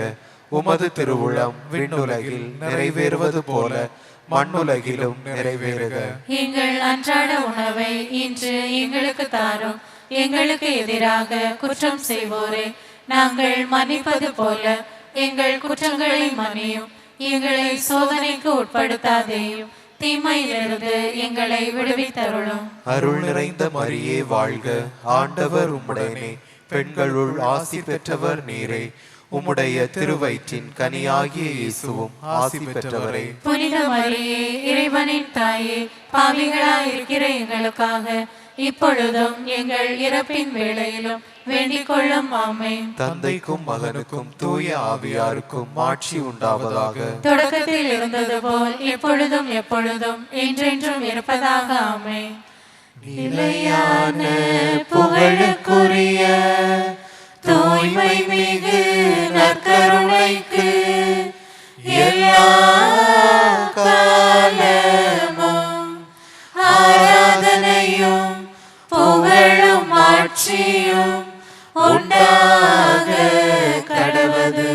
உமது திருவுளம் விண்ணுலகில் நிறைவேறுவது போல மண்ணுலகிலும் நிறைவேறுக. எங்கள் அன்றாட உணவை இன்று எங்களுக்கு தாரும். எங்களுக்கு எதிராக குற்றம் செய்வோரை நாங்கள் மன்னிப்பது போல எங்கள் குற்றங்களை மன்னியும். எங்களை சோதனைக்கு உட்படுத்தாதேயும், தீமையிலிருந்து எங்களை விடுவித்தருளும். அருள் நிறைந்த மரியே வாழ்க. ஆண்டவர் உம்முடனே, பெண்களுள் ஆசி பெற்றவர் நீரே. உம்முடைய திருவயிற்றின் கனியாகிய இயேசுவும் ஆசி பெற்றவரே. புனித மரியே, இறைவனின் தாயே, பாவிகளாய் இருக்கிற எங்களுக்காக இப்பொழுதும் எங்கள் இறப்பின் வேளையிலும் வேண்டிக் கொள்ளும். ஆமென். தந்தைக்கும் மகனுக்கும் தூய ஆவியாருக்கும் ஆட்சி உண்டாவதாக. தொடக்கத்தில் இருந்தது போல் இப்பொழுதும் எப்பொழுதும் என்றென்றும் இருப்பதாக. ஆமென். நிலையான புகழுக்குரிய தூய்மை மிகு நற்கருணைக்கு எல்லா காலமும் ஆராதனையும் புகழும் ஆட்சியும் உண்டாக கடவது.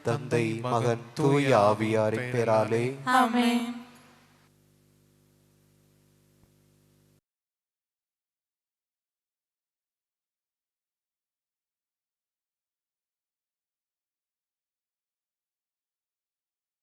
தந்தை மகன் தூய ஆவியாரின் பெயராலே ஆமென்.